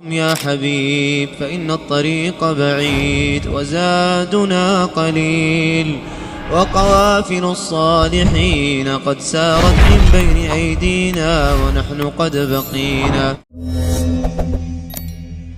يا حبيب فإن الطريق بعيد وزادنا قليل وقوافل الصالحين قد سارت من بين أيدينا ونحن قد بقينا.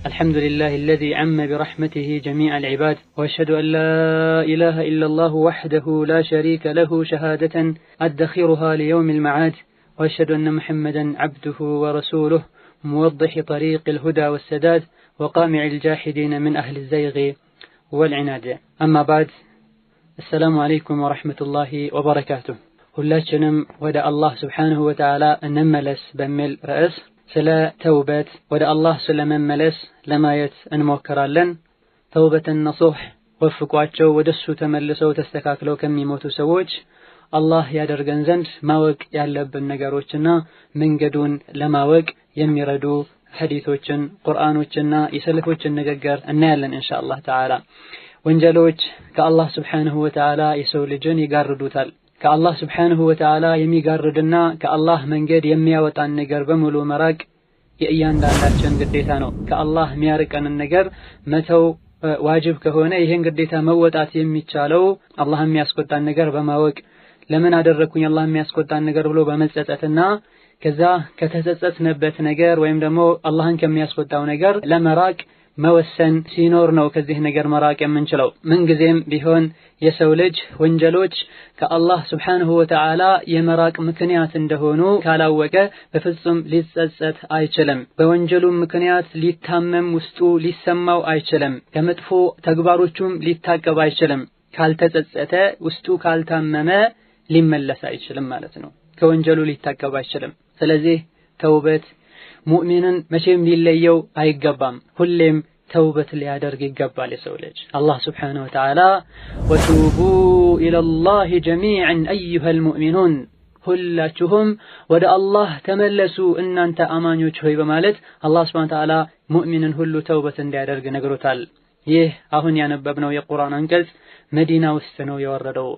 الحمد لله الذي عم برحمته جميع العباد، وأشهد أن لا إله إلا الله وحده لا شريك له شهادة أدخرها ليوم المعاد، وأشهد أن محمدا عبده ورسوله موضح طريق الهدى والسداد وقامع الجاحدين من أهل الزيغ والعناد. أما بعد، السلام عليكم ورحمة الله وبركاته. ሁላችንም ወደ አላህ ስብሓንሁ ወተዓላ እንመለስ በሚል ርዕስ ስለ ተውበት ወደ አላህ ስለመመለስ ለማየት እንሞክራለን። ተውበትን ነሱህ ወፍቋቸው ወደሱ ተመልሰው ተስተካክለው ከሚሞቱ ሰዎች አላህ ያደርገን ዘንድ ማወቅ ያለብን ነገሮችና መንገዱን ለማወቅ የሚረዱ ሐዲሶችን፣ ቁርአኖችና የሰለፎችን ንግግር እናያለን ኢንሻአላህ ተዓላ። ወንጀሎች ከአላህ ስብሓንሁ ወተዓላ የሰው ልጅን ይጋርዱታል። ከአላህ ስብሓንሁ ወተዓላ የሚጋርድና ከአላህ መንገድ የሚያወጣን ነገር በሙሉ መራቅ የእያንዳንዳችን ግዴታ ነው። ከአላህ የሚያርቀንን ነገር መተው ዋጅብ ከሆነ ይህን ግዴታ መወጣት የሚቻለው አላህ የሚያስቆጣን ነገር በማወቅ ለምን አደረኩኝ አላህ የሚያስቆጣን ነገር ብሎ በመጸጸትና ከዛ ከተጸጸትንበት ነገር ወይም ደግሞ አላህን ከሚያስቆጣው ነገር ለመራቅ መወሰን ሲኖር ነው ከዚህ ነገር መራቅ የምንችለው። ምንጊዜም ቢሆን የሰው ልጅ ወንጀሎች ከአላህ ስብሓንሁ ወተዓላ የመራቅ ምክንያት እንደሆኑ ካላወቀ በፍጹም ሊጸጸት አይችልም። በወንጀሉም ምክንያት ሊታመም ውስጡ ሊሰማው አይችልም። ከመጥፎ ተግባሮቹም ሊታቀብ አይችልም። ካልተጸጸተ ውስጡ ካልታመመ ሊመለስ አይችልም ማለት ነው። ከወንጀሉ ሊታቀብ አይችልም። ስለዚህ ተውበት ሙእሚንን መቼም ሊለየው አይገባም። ሁሌም ተውበት ሊያደርግ ይገባል የሰው ልጅ። አላህ ስብሓንሁ ወተዓላ ወቱቡ ኢለላሂ ጀሚዐን አዩሀል ሙእሚኑን፣ ሁላችሁም ወደ አላህ ተመለሱ እናንተ አማኞች ሆይ በማለት አላህ ስብሓንሁ ወተዓላ ሙእሚንን ሁሉ ተውበት እንዲያደርግ ነግሮታል። ይህ አሁን ያነበብነው የቁርአን አንቀጽ መዲና ውስጥ ነው የወረደው።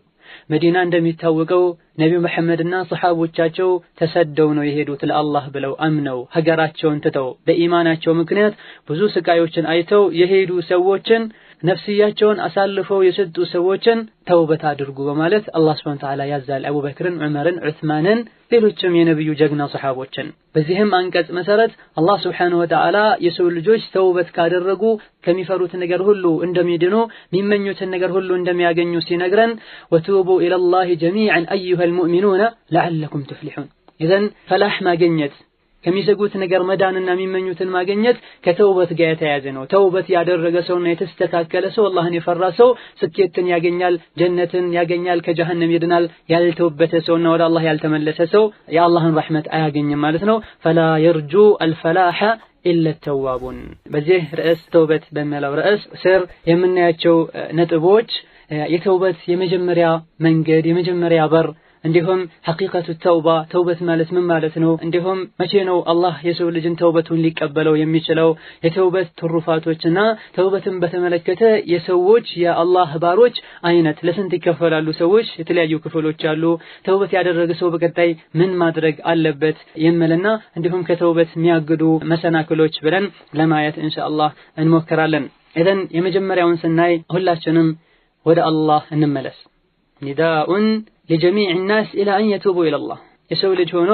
መዲና እንደሚታወቀው ነቢዩ መሐመድና ሰሐቦቻቸው ተሰደው ነው የሄዱት ለአላህ ብለው አምነው ሀገራቸውን ትተው በኢማናቸው ምክንያት ብዙ ስቃዮችን አይተው የሄዱ ሰዎችን ነፍስያቸውን አሳልፈው የሰጡ ሰዎችን ተውበት አድርጉ በማለት አላህ ሱብሓነሁ ወተዓላ ያዛል። አቡበክርን፣ ዑመርን፣ ዑስማንን፣ ሌሎችም የነብዩ ጀግና ሰሐቦችን። በዚህም አንቀጽ መሰረት አላህ ሱብሓነሁ ወተዓላ የሰው ልጆች ተውበት ካደረጉ ከሚፈሩት ነገር ሁሉ እንደሚድኑ የሚመኙትን ነገር ሁሉ እንደሚያገኙ ሲነግረን ወቱቡ ኢለላሂ ጀሚዐን አዩሀል ሙእሚኑነ ለዐለኩም ትፍሊሑን። ኢዘን ፈላህ ማግኘት ከሚሰጉት ነገር መዳንና የሚመኙትን ማግኘት ከተውበት ጋር የተያያዘ ነው። ተውበት ያደረገ ሰውና የተስተካከለ ሰው አላህን የፈራ ሰው ስኬትን ያገኛል፣ ጀነትን ያገኛል፣ ከጀሃነም ይድናል። ያልተውበተ ሰውና ወደ አላህ ያልተመለሰ ሰው የአላህን ረሕመት አያገኝም ማለት ነው። ፈላ የርጁ አልፈላሐ ኢለ ተዋቡን። በዚህ ርዕስ ተውበት በሚለው ርዕስ ስር የምናያቸው ነጥቦች የተውበት የመጀመሪያ መንገድ የመጀመሪያ በር፣ እንዲሁም ሐቂቀቱ ተውባ ተውበት ማለት ምን ማለት ነው፣ እንዲሁም መቼ ነው አላህ የሰው ልጅን ተውበቱን ሊቀበለው የሚችለው፣ የተውበት ትሩፋቶችና ተውበትን በተመለከተ የሰዎች የአላህ ባሮች አይነት ለስንት ይከፈላሉ፣ ሰዎች የተለያዩ ክፍሎች አሉ፣ ተውበት ያደረገ ሰው በቀጣይ ምን ማድረግ አለበት የሚልና እንዲሁም ከተውበት የሚያግዱ መሰናክሎች ብለን ለማየት ኢንሻአላህ እንሞክራለን። ኢዘን የመጀመሪያውን ስናይ ሁላችንም ወደ አላህ እንመለስ። ኒዳኡን ለጀሚዕ الناس ኢላ አን የቱቡ ኢለላህ። የሰው ልጅ ሆኖ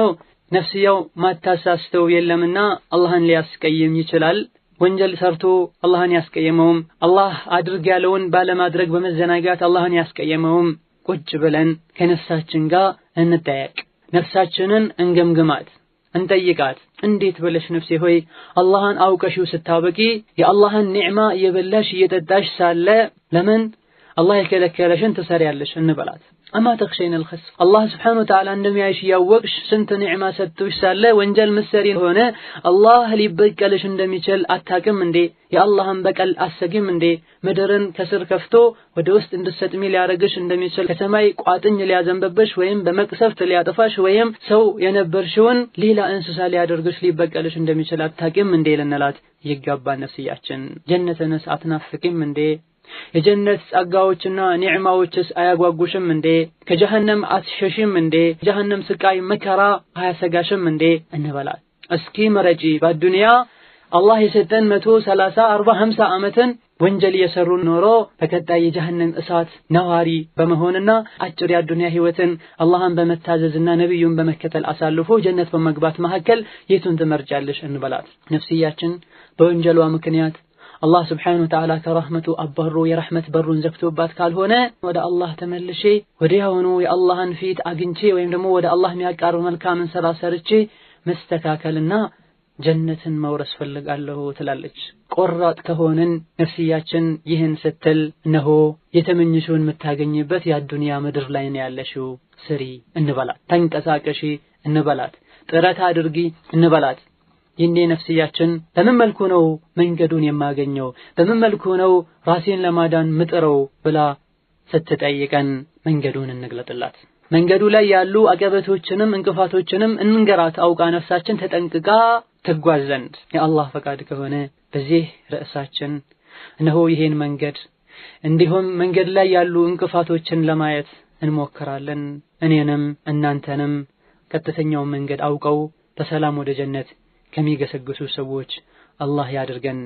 ነፍስያው ማታሳስተው የለምና አላህን ሊያስቀይም ይችላል። ወንጀል ሰርቶ አላህን ያስቀየመውም፣ አላህ አድርግ ያለውን ባለማድረግ በመዘናጋት አላህን ያስቀየመውም ቁጭ ብለን ከነፍሳችን ጋር እንጠያቅ። ነፍሳችንን እንገምግማት፣ እንጠይቃት። እንዴት ብለሽ ነፍሴ ሆይ አላህን አውቀሽው ስታበቂ የአላህን ኒዕማ እየበላሽ እየጠጣሽ ሳለ ለምን አላህ የከለከለሽን ትሰሪያለሽ እንበላት። አማ ተኽሸይን አልኸስፍ፣ አላህ ስብሓነሁ ወተዓላ እንደሚያይሽ ያወቅሽ ስንት ኒዕማ ሰጥቶሽ ሳለ ወንጀል ምሰሪ ሆነ አላህ ሊበቀልሽ እንደሚችል አታቅም እንዴ? የአላህን በቀል አሰጊም እንዴ? ምድርን ከስር ከፍቶ ወደ ውስጥ እንድትሰጥሚ ሊያረግሽ እንደሚችል ከሰማይ ቋጥኝ ሊያዘንበብሽ ወይም በመቅሰፍት ሊያጠፋሽ ወይም ሰው የነበርሽውን ሌላ እንስሳ ሊያደርግሽ ሊበቀልሽ እንደሚችል አታቅም እንዴ ልንላት ይገባል። ነፍስያችን ጀነትንስ አትናፍቂም እንዴ? የጀነት ጸጋዎችና ኒዕማዎችስ አያጓጉሽም እንዴ? ከጀሃነም አትሸሽም እንዴ? ጀሃነም ስቃይ መከራ አያሰጋሽም እንዴ እንበላል። እስኪ መረጂ በዱንያ አላህ የሰጠን 130 40 50 ዓመትን ወንጀል የሰሩ ኖሮ በቀጣይ የጀሃነም እሳት ነዋሪ በመሆንና አጭር የዱንያ ህይወትን አላህን በመታዘዝና ነብዩን በመከተል አሳልፎ ጀነት በመግባት መካከል የቱን ትመርጫለሽ እንበላት። ነፍስያችን በወንጀሏ ምክንያት አላህ Subhanahu Wa Ta'ala ከረህመቱ አባሮ የረህመት በሩን ዘግቶባት ካልሆነ ወደ አላህ ተመልሼ ወዲያውኑ የአላህን ፊት አግኝቼ ወይም ደግሞ ወደ አላህ የሚያቃርብ መልካምን ስራ ሰርቼ መስተካከልና ጀነትን መውረስ ፈልጋለሁ ትላለች። ቆራጥ ከሆነን ነፍስያችን ይህን ስትል እነሆ የተመኘሽውን የምታገኝበት የዱንያ ምድር ላይ ነው ያለሽው፣ ስሪ እንበላት፣ ተንቀሳቀሺ እንበላት፣ ጥረት አድርጊ እንበላት። ይህኔ ነፍስያችን በምን መልኩ ነው መንገዱን የማገኘው፣ በምን መልኩ ነው ራሴን ለማዳን ምጥረው ብላ ስትጠይቀን መንገዱን እንግለጥላት። መንገዱ ላይ ያሉ አቀበቶችንም እንቅፋቶችንም እንንገራት። አውቃ ነፍሳችን ተጠንቅቃ ትጓዝ ዘንድ የአላህ ፈቃድ ከሆነ በዚህ ርዕሳችን እነሆ ይሄን መንገድ እንዲሁም መንገድ ላይ ያሉ እንቅፋቶችን ለማየት እንሞክራለን። እኔንም እናንተንም ቀጥተኛው መንገድ አውቀው በሰላም ወደ ጀነት ከሚገሰግሱ ሰዎች አላህ ያድርገን።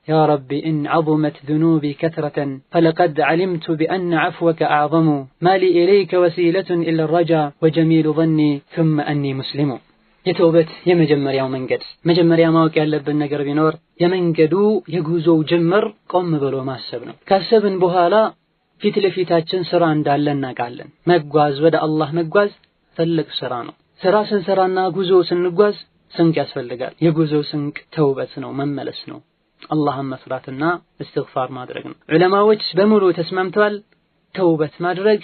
يا رب إن عظمت ذنوبي كثرة فلقد علمت بأن عفوك أعظم ما لي إليك وسيلة إلا الرجاء وجميل ظني ثم أني مسلم. የተውበት የመጀመሪያው መንገድ መጀመሪያ ማወቅ ያለብን ነገር ቢኖር የመንገዱ የጉዞው ጅምር ቆም ብሎ ማሰብ ነው። ካሰብን በኋላ ፊት ለፊታችን ስራ እንዳለ እናውቃለን። መጓዝ ወደ አላህ መጓዝ ትልቅ ስራ ነው። ስራ ስንሰራና ጉዞ ስንጓዝ ስንቅ ያስፈልጋል። የጉዞው ስንቅ ተውበት ነው፣ መመለስ ነው፣ አላህን መፍራትና እስትግፋር ማድረግ ነው። ዑለማዎች በሙሉ ተስማምተዋል ተውበት ማድረግ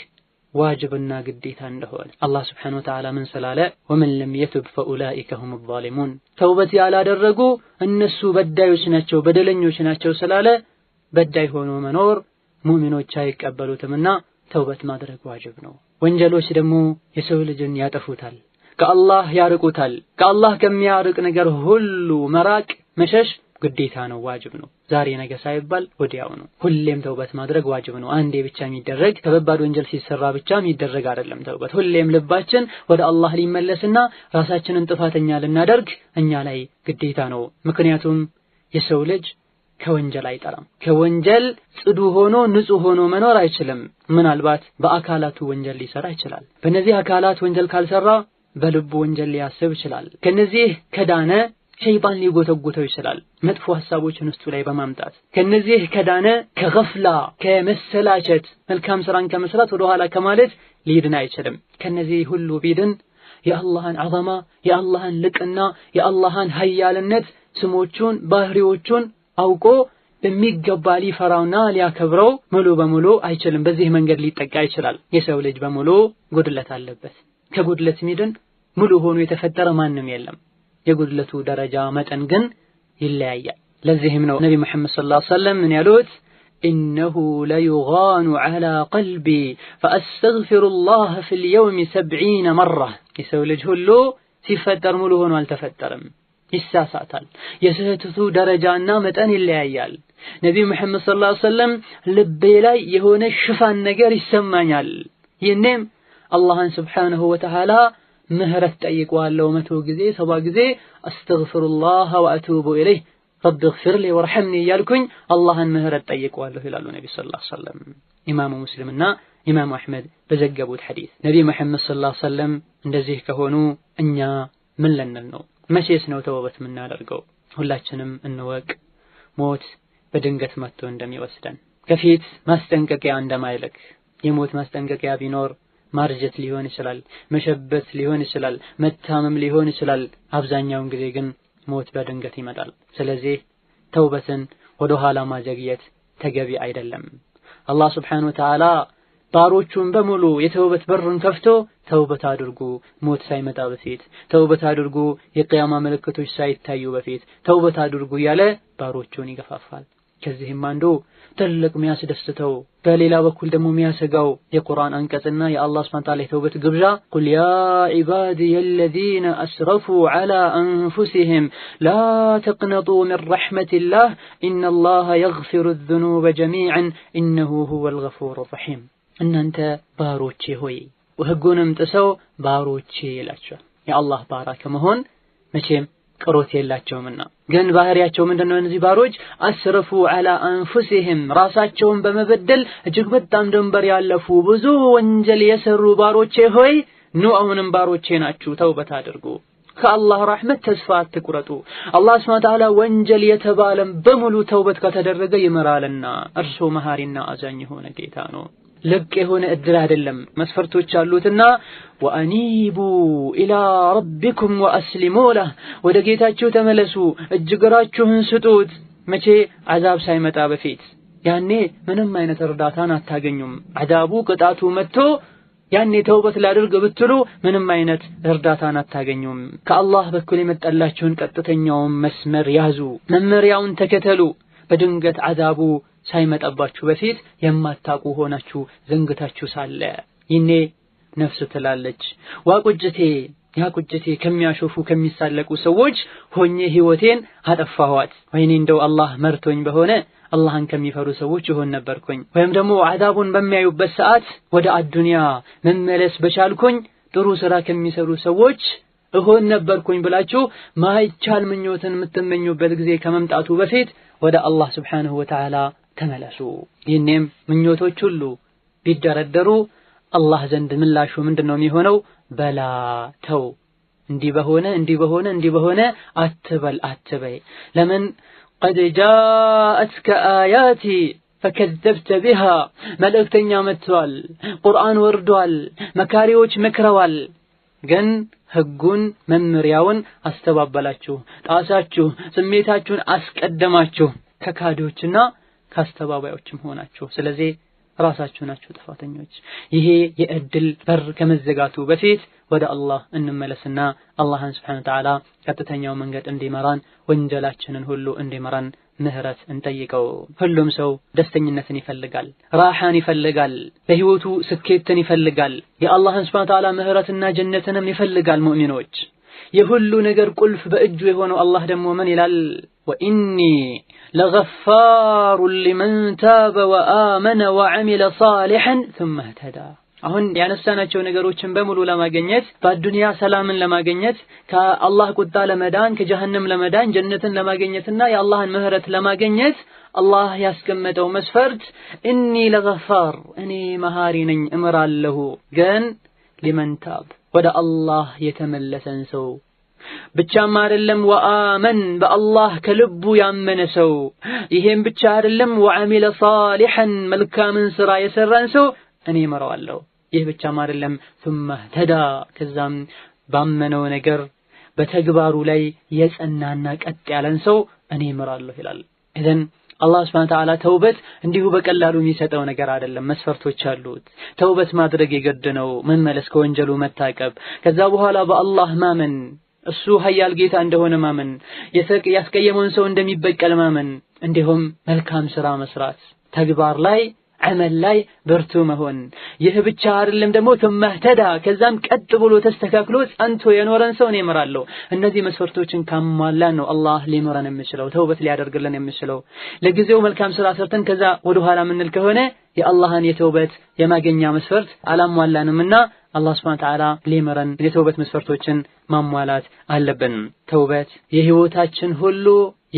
ዋጅብና ግዴታ እንደሆነ። አላህ Subhanahu Wa Ta'ala ምን ስላለ ወመን ለም የቱብ ፈኡላኢከ ሁሙ ዛሊሙን፣ ተውበት ያላደረጉ እነሱ በዳዮች ናቸው በደለኞች ናቸው ስላለ በዳይ ሆኖ መኖር ሙእሚኖች አይቀበሉትምና ተውበት ማድረግ ዋጅብ ነው። ወንጀሎች ደግሞ የሰው ልጅን ያጠፉታል፣ ከአላህ ያርቁታል። ከአላህ ከሚያርቅ ነገር ሁሉ መራቅ መሸሽ ግዴታ ነው፣ ዋጅብ ነው። ዛሬ ነገ ሳይባል ወዲያው ነው። ሁሌም ተውበት ማድረግ ዋጅብ ነው። አንዴ ብቻ የሚደረግ ከባድ ወንጀል ሲሰራ ብቻ የሚደረግ አይደለም ተውበት። ሁሌም ልባችን ወደ አላህ ሊመለስና ራሳችንን ጥፋተኛ ልናደርግ እኛ ላይ ግዴታ ነው። ምክንያቱም የሰው ልጅ ከወንጀል አይጠራም። ከወንጀል ጽዱ ሆኖ ንጹህ ሆኖ መኖር አይችልም። ምናልባት በአካላቱ ወንጀል ሊሰራ ይችላል። በእነዚህ አካላት ወንጀል ካልሰራ በልቡ ወንጀል ሊያስብ ይችላል። ከነዚህ ከዳነ ሸይጣን ሊጎተጉተው ይችላል መጥፎ ሐሳቦችን ውስጡ ላይ በማምጣት። ከነዚህ ከዳነ ከገፍላ ከመሰላቸት መልካም ስራን ከመስራት ወደ ኋላ ከማለት ሊድን አይችልም። ከነዚህ ሁሉ ቢድን የአላህን ዐዘማ የአላህን ልቅና የአላህን ኃያልነት ስሞቹን ባህሪዎቹን አውቆ በሚገባ ሊፈራውና ሊያከብረው ሙሉ በሙሉ አይችልም። በዚህ መንገድ ሊጠቃ ይችላል። የሰው ልጅ በሙሉ ጉድለት አለበት። ከጉድለት ሚድን ሙሉ ሆኖ የተፈጠረ ማንም የለም። የጉድለቱ ደረጃ መጠን ግን ይለያያል። ለዚህም ነው ነብዩ መሐመድ ሰለላሁ ዐለይሂ ወሰለም ምን ያሉት إنه ليغان على قلبي فأستغفر الله في اليوم 70 مرة. የሰው ልጅ ሁሉ ሲፈጠር ሙሉ ሆኖ አልተፈጠረም፣ ይሳሳታል። የስህተቱ ደረጃና መጠን ይለያያል። ነብዩ መሐመድ ሰለላሁ ዐለይሂ ወሰለም ልቤ ላይ የሆነ ሽፋን ነገር ይሰማኛል፣ ይህንም አላህን Subhanahu Wa Ta'ala ምህረት ጠይቀዋለሁ 100 ጊዜ 70 ጊዜ አስተግፍሩላህ ወአቱቡ ኢለይህ ረቢ እግፊር ሊ ወርሐምኒ ያልኩኝ አላህን ምህረት ጠይቀዋለሁ ይላሉ ነብዩ ሰለላሁ ዐለይሂ ወሰለም። ኢማሙ ሙስሊምና ኢማሙ አህመድ በዘገቡት ሐዲስ ነብዩ መሐመድ ሰለላሁ ዐለይሂ ወሰለም እንደዚህ ከሆኑ እኛ ምን ልንል ነው? መቼስ ነው ተውበት የምናደርገው? ሁላችንም እንወቅ ሞት በድንገት መጥቶ እንደሚወስደን። ከፊት ማስጠንቀቂያ እንደማይልክ የሞት ማስጠንቀቂያ ቢኖር ማርጀት ሊሆን ይችላል፣ መሸበት ሊሆን ይችላል፣ መታመም ሊሆን ይችላል። አብዛኛውን ጊዜ ግን ሞት በድንገት ይመጣል። ስለዚህ ተውበትን ወደ ኋላ ማዘግየት ተገቢ አይደለም። አላህ Subhanahu Wa Ta'ala ባሮቹን በሙሉ የተውበት በሩን ከፍቶ ተውበት አድርጉ ሞት ሳይመጣ በፊት፣ ተውበት አድርጉ የቂያማ ምልክቶች ሳይታዩ በፊት ተውበት አድርጉ ያለ ባሮቹን ይገፋፋል። ከዚህም አንዱ ትልቅ የሚያስደስተው በሌላ በኩል ደግሞ የሚያሰጋው የቁርአን አንቀጽና የአላህ Subhanahu Wa Ta'ala የተውበት ግብዣ ቁል ያ ዒባዲየ الذين أسرفوا على أنفسهم لا تقنطوا من رحمة الله إن الله يغفر الذنوب جميعا إنه هو الغفور الرحيم. እናንተ ባሮቼ ሆይ ወህጉንም ጥሰው ባሮቼ ይላችኋል። የአላህ ባራ ከመሆን መቼም ቅሮት የላቸውምና ግን ባህሪያቸው ምንድነው እነዚህ ባሮች አስረፉ على انفسهم ራሳቸውን በመበደል እጅግ በጣም ድንበር ያለፉ ብዙ ወንጀል የሰሩ ባሮቼ ሆይ ኑ አሁንም ባሮቼ ናችሁ ተውበት አድርጉ ከአላህ ረህመት ተስፋ አትቁረጡ አላህ Subhanahu Wa Ta'ala ወንጀል የተባለም በሙሉ ተውበት ከተደረገ ይመራልና እርሱ መሐሪና አዛኝ የሆነ ጌታ ነው ልቅ የሆነ እድል አይደለም መስፈርቶች አሉትና ወአኒቡ ኢላ ረቢኩም ወአስሊሙ ለህ ወደ ጌታችሁ ተመለሱ እጅግራችሁን ስጡት መቼ አዛብ ሳይመጣ በፊት ያኔ ምንም አይነት እርዳታን አታገኙም አዛቡ ቅጣቱ መጥቶ ያኔ ተውበት ላድርግ ብትሉ ምንም አይነት እርዳታን አታገኙም ከአላህ በኩል የመጣላችሁን ቀጥተኛውን መስመር ያዙ መመሪያውን ተከተሉ በድንገት አዛቡ ሳይመጣባችሁ በፊት የማታቁ ሆናችሁ ዘንግታችሁ ሳለ ይኔ ነፍስ ትላለች ያቁጭቴ ከሚያሾፉ ከሚሳለቁ ሰዎች ሆኜ ህይወቴን አጠፋኋት ወይኔ እንደው አላህ መርቶኝ በሆነ አላህን ከሚፈሩ ሰዎች ይሆን ነበርኩኝ ወይም ደግሞ አዛቡን በሚያዩበት ሰዓት ወደ አዱንያ መመለስ በቻልኩኝ ጥሩ ስራ ከሚሰሩ ሰዎች እሆን ነበርኩኝ ብላችሁ ማይቻል ምኞትን የምትመኙበት ጊዜ ከመምጣቱ በፊት ወደ አላህ Subhanahu Wa Ta'ala ተመለሱ ይህንም ምኞቶች ሁሉ ቢደረደሩ አላህ ዘንድ ምላሹ ምንድነው የሚሆነው በላ ተው እንዲህ በሆነ አትበይ ለምን قد جاءتك آياتي فكذبت بها ملأكتنيا متوال قرآن وردوال مكاريوش مكروال ግን ህጉን መመሪያውን አስተባበላችሁ ጣሳችሁ ስሜታችሁን አስቀደማችሁ ከካዲዎችና ካስተባባዮችም ሆናችሁ ስለዚህ ራሳችሁ ናችሁ ጥፋተኞች ይሄ የእድል በር ከመዘጋቱ በፊት ወደ አላህ እንመለስና አላህን Subhanahu Wa Ta'ala ቀጥተኛው መንገድ እንዲመራን ወንጀላችንን ሁሉ እንዲመራን ምህረት እንጠይቀው ሁሉም ሰው ደስተኝነትን ይፈልጋል ራሃን ይፈልጋል በህይወቱ ስኬትን ይፈልጋል የአላህን Subhanahu Wa Ta'ala ምህረትና ጀነትንም ይፈልጋል ሙእሚኖች የሁሉ ነገር ቁልፍ በእጁ የሆነው አላህ ደግሞ ምን ይላል ወኢኒ ለገፋሩ ሊመን ታበ ወአመነ ወዐሚለ ሷሊሐን ثم اهتدى አሁን ያነሳናቸው ነገሮችን በሙሉ ለማግኘት በአዱንያ ሰላምን ለማግኘት ከአላህ ቁጣ ለመዳን ከጀሃነም ለመዳን ጀነትን ለማግኘትና የአላህን ምህረት ለማግኘት አላህ ያስቀመጠው መስፈርት ኢኒ ለገፋር እኔ መሐሪ ነኝ እምራለሁ ግን ሊመን ታብ ወደ አላህ የተመለሰን ሰው ብቻም አይደለም ወአመን በአላህ ከልቡ ያመነ ሰው ይሄን ብቻ አይደለም ወዐሚለ ሷሊሐን መልካምን ስራ የሰራን ሰው እኔ እመራዋለሁ ይህ ብቻም አይደለም ثم اهتدى ከዛም ባመነው ነገር በተግባሩ ላይ የጸናና ቀጥ ያለን ሰው እኔ እመራለሁ ይላል ኢዘን አላህ Subhanahu Wa Ta'ala ተውበት እንዲሁ በቀላሉ የሚሰጠው ነገር አይደለም መስፈርቶች አሉት ተውበት ማድረግ የግድ ነው መመለስ ከወንጀሉ መታቀብ ከዛ በኋላ በአላህ ማመን እሱ ኃያል ጌታ እንደሆነ ማመን ያስቀየመውን ሰው እንደሚበቀል ማመን እንዲሁም መልካም ስራ መስራት ተግባር ላይ አመል ላይ በርቱ መሆን ይህ ብቻ አይደለም ደግሞ ثم اهتدى ከዛም ቀጥ ብሎ ተስተካክሎ ጸንቶ የኖረን ሰው ነው ይመራለው እነዚህ መስፈርቶችን ካሟላን ነው አላህ ሊመራን የሚችለው ተውበት ሊያደርግልን የሚችለው ለጊዜው መልካም ስራ ሰርተን ከዛ ወደ ኋላ ምንል ከሆነ የአላህን የተውበት የማገኛ መስፈርት አላሟላንምና አላህ Subhanahu Wa Ta'ala ሊመራን የተውበት መስፈርቶችን ማሟላት አለብን ተውበት የህይወታችን ሁሉ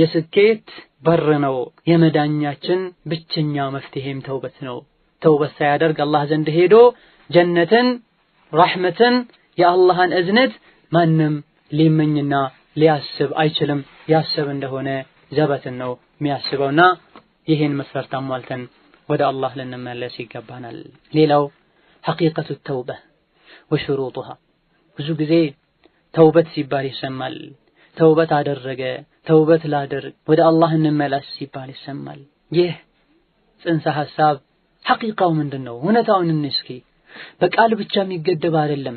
የስኬት በር ነው የመዳኛችን ብቸኛ መፍትሄም ተውበት ነው ተውበት ሳያደርግ አላህ ዘንድ ሄዶ ጀነትን ረህመትን የአላህን እዝነት ማንም ሊመኝና ሊያስብ አይችልም ያስብ እንደሆነ ዘበትን ነው የሚያስበውና ይሄን መስፈርት አሟልተን ወደ አላህ ልንመለስ ይገባናል ሌላው ሐቂቀቱ ተውባ ወሽሩጡሃ ብዙ ጊዜ ተውበት ሲባል ይሰማል ተውበት አደረገ ተውበት ላደርግ ወደ አላህ እንመለስ ሲባል ይሰማል ይህ ጽንሰ ሐሳብ ሐቂቃው ምንድነው እውነታውን እንስኪ በቃል ብቻ የሚገደብ አይደለም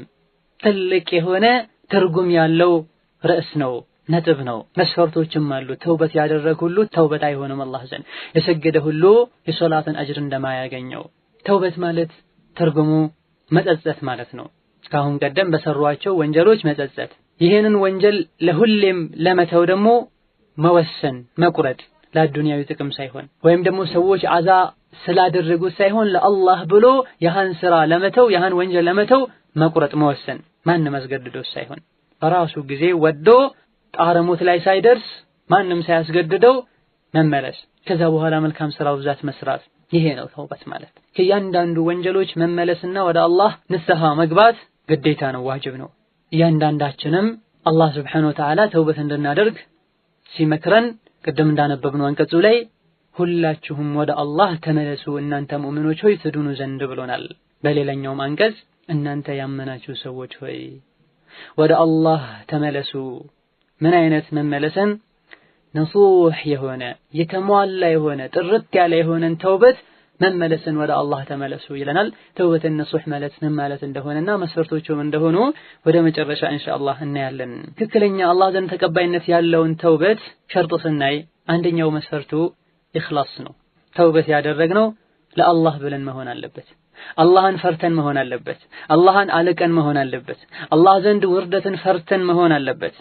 ትልቅ የሆነ ትርጉም ያለው ርዕስ ነው ነጥብ ነው መስፈርቶችም አሉ ተውበት ያደረገ ሁሉ ተውበት አይሆንም አላህ ዘንድ የሰገደ ሁሉ የሶላትን አጅር እንደማያገኘው ተውበት ማለት ትርጉሙ መጸጸት ማለት ነው ካሁን ቀደም በሰሯቸው ወንጀሎች መጸጸት ይሄንን ወንጀል ለሁሌም ለመተው ደግሞ መወሰን መቁረጥ ለዱንያዊ ጥቅም ሳይሆን ወይም ደግሞ ሰዎች አዛ ስላደረጉት ሳይሆን ለአላህ ብሎ ያህን ስራ ለመተው ያህን ወንጀል ለመተው መቁረጥ መወሰን ማን መስገድዶ ሳይሆን በራሱ ጊዜ ወዶ ጣረሞት ላይ ሳይደርስ ማንም ሳያስገድደው መመለስ፣ ከዛ በኋላ መልካም ስራው ብዛት መስራት። ይሄ ነው ተውበት ማለት። ከእያንዳንዱ ወንጀሎች መመለስና ወደ አላህ ንስሐ መግባት ግዴታ ነው፣ ዋጅብ ነው። እያንዳንዳችንም አላህ ሱብሓነሁ ወተዓላ ተውበት እንድናደርግ ሲመክረን ቅድም እንዳነበብነው አንቀጹ ላይ ሁላችሁም ወደ አላህ ተመለሱ እናንተ ሙእሚኖች ሆይ ትድኑ ዘንድ ብሎናል። በሌላኛውም አንቀጽ እናንተ ያመናችሁ ሰዎች ሆይ ወደ አላህ ተመለሱ። ምን አይነት መመለስን? ነሱህ የሆነ የተሟላ የሆነ ጥርት ያለ የሆነን ተውበት መመለስን ወደ አላህ ተመለሱ ይለናል። ተውበት ነሱህ ማለት ምን ማለት እንደሆነና መስፈርቶቹም እንደሆኑ ወደ መጨረሻ ኢንሻአላህ እናያለን። ትክክለኛ አላህ ዘንድ ተቀባይነት ያለውን ተውበት ሸርጥ ስናይ አንደኛው መስፈርቱ ኢኽላስ ነው። ተውበት ያደረግነው ለአላህ ብለን መሆን አለበት። አላህን ፈርተን መሆን አለበት። አላህን አልቀን መሆን አለበት። አላህ ዘንድ ውርደትን ፈርተን መሆን አለበት።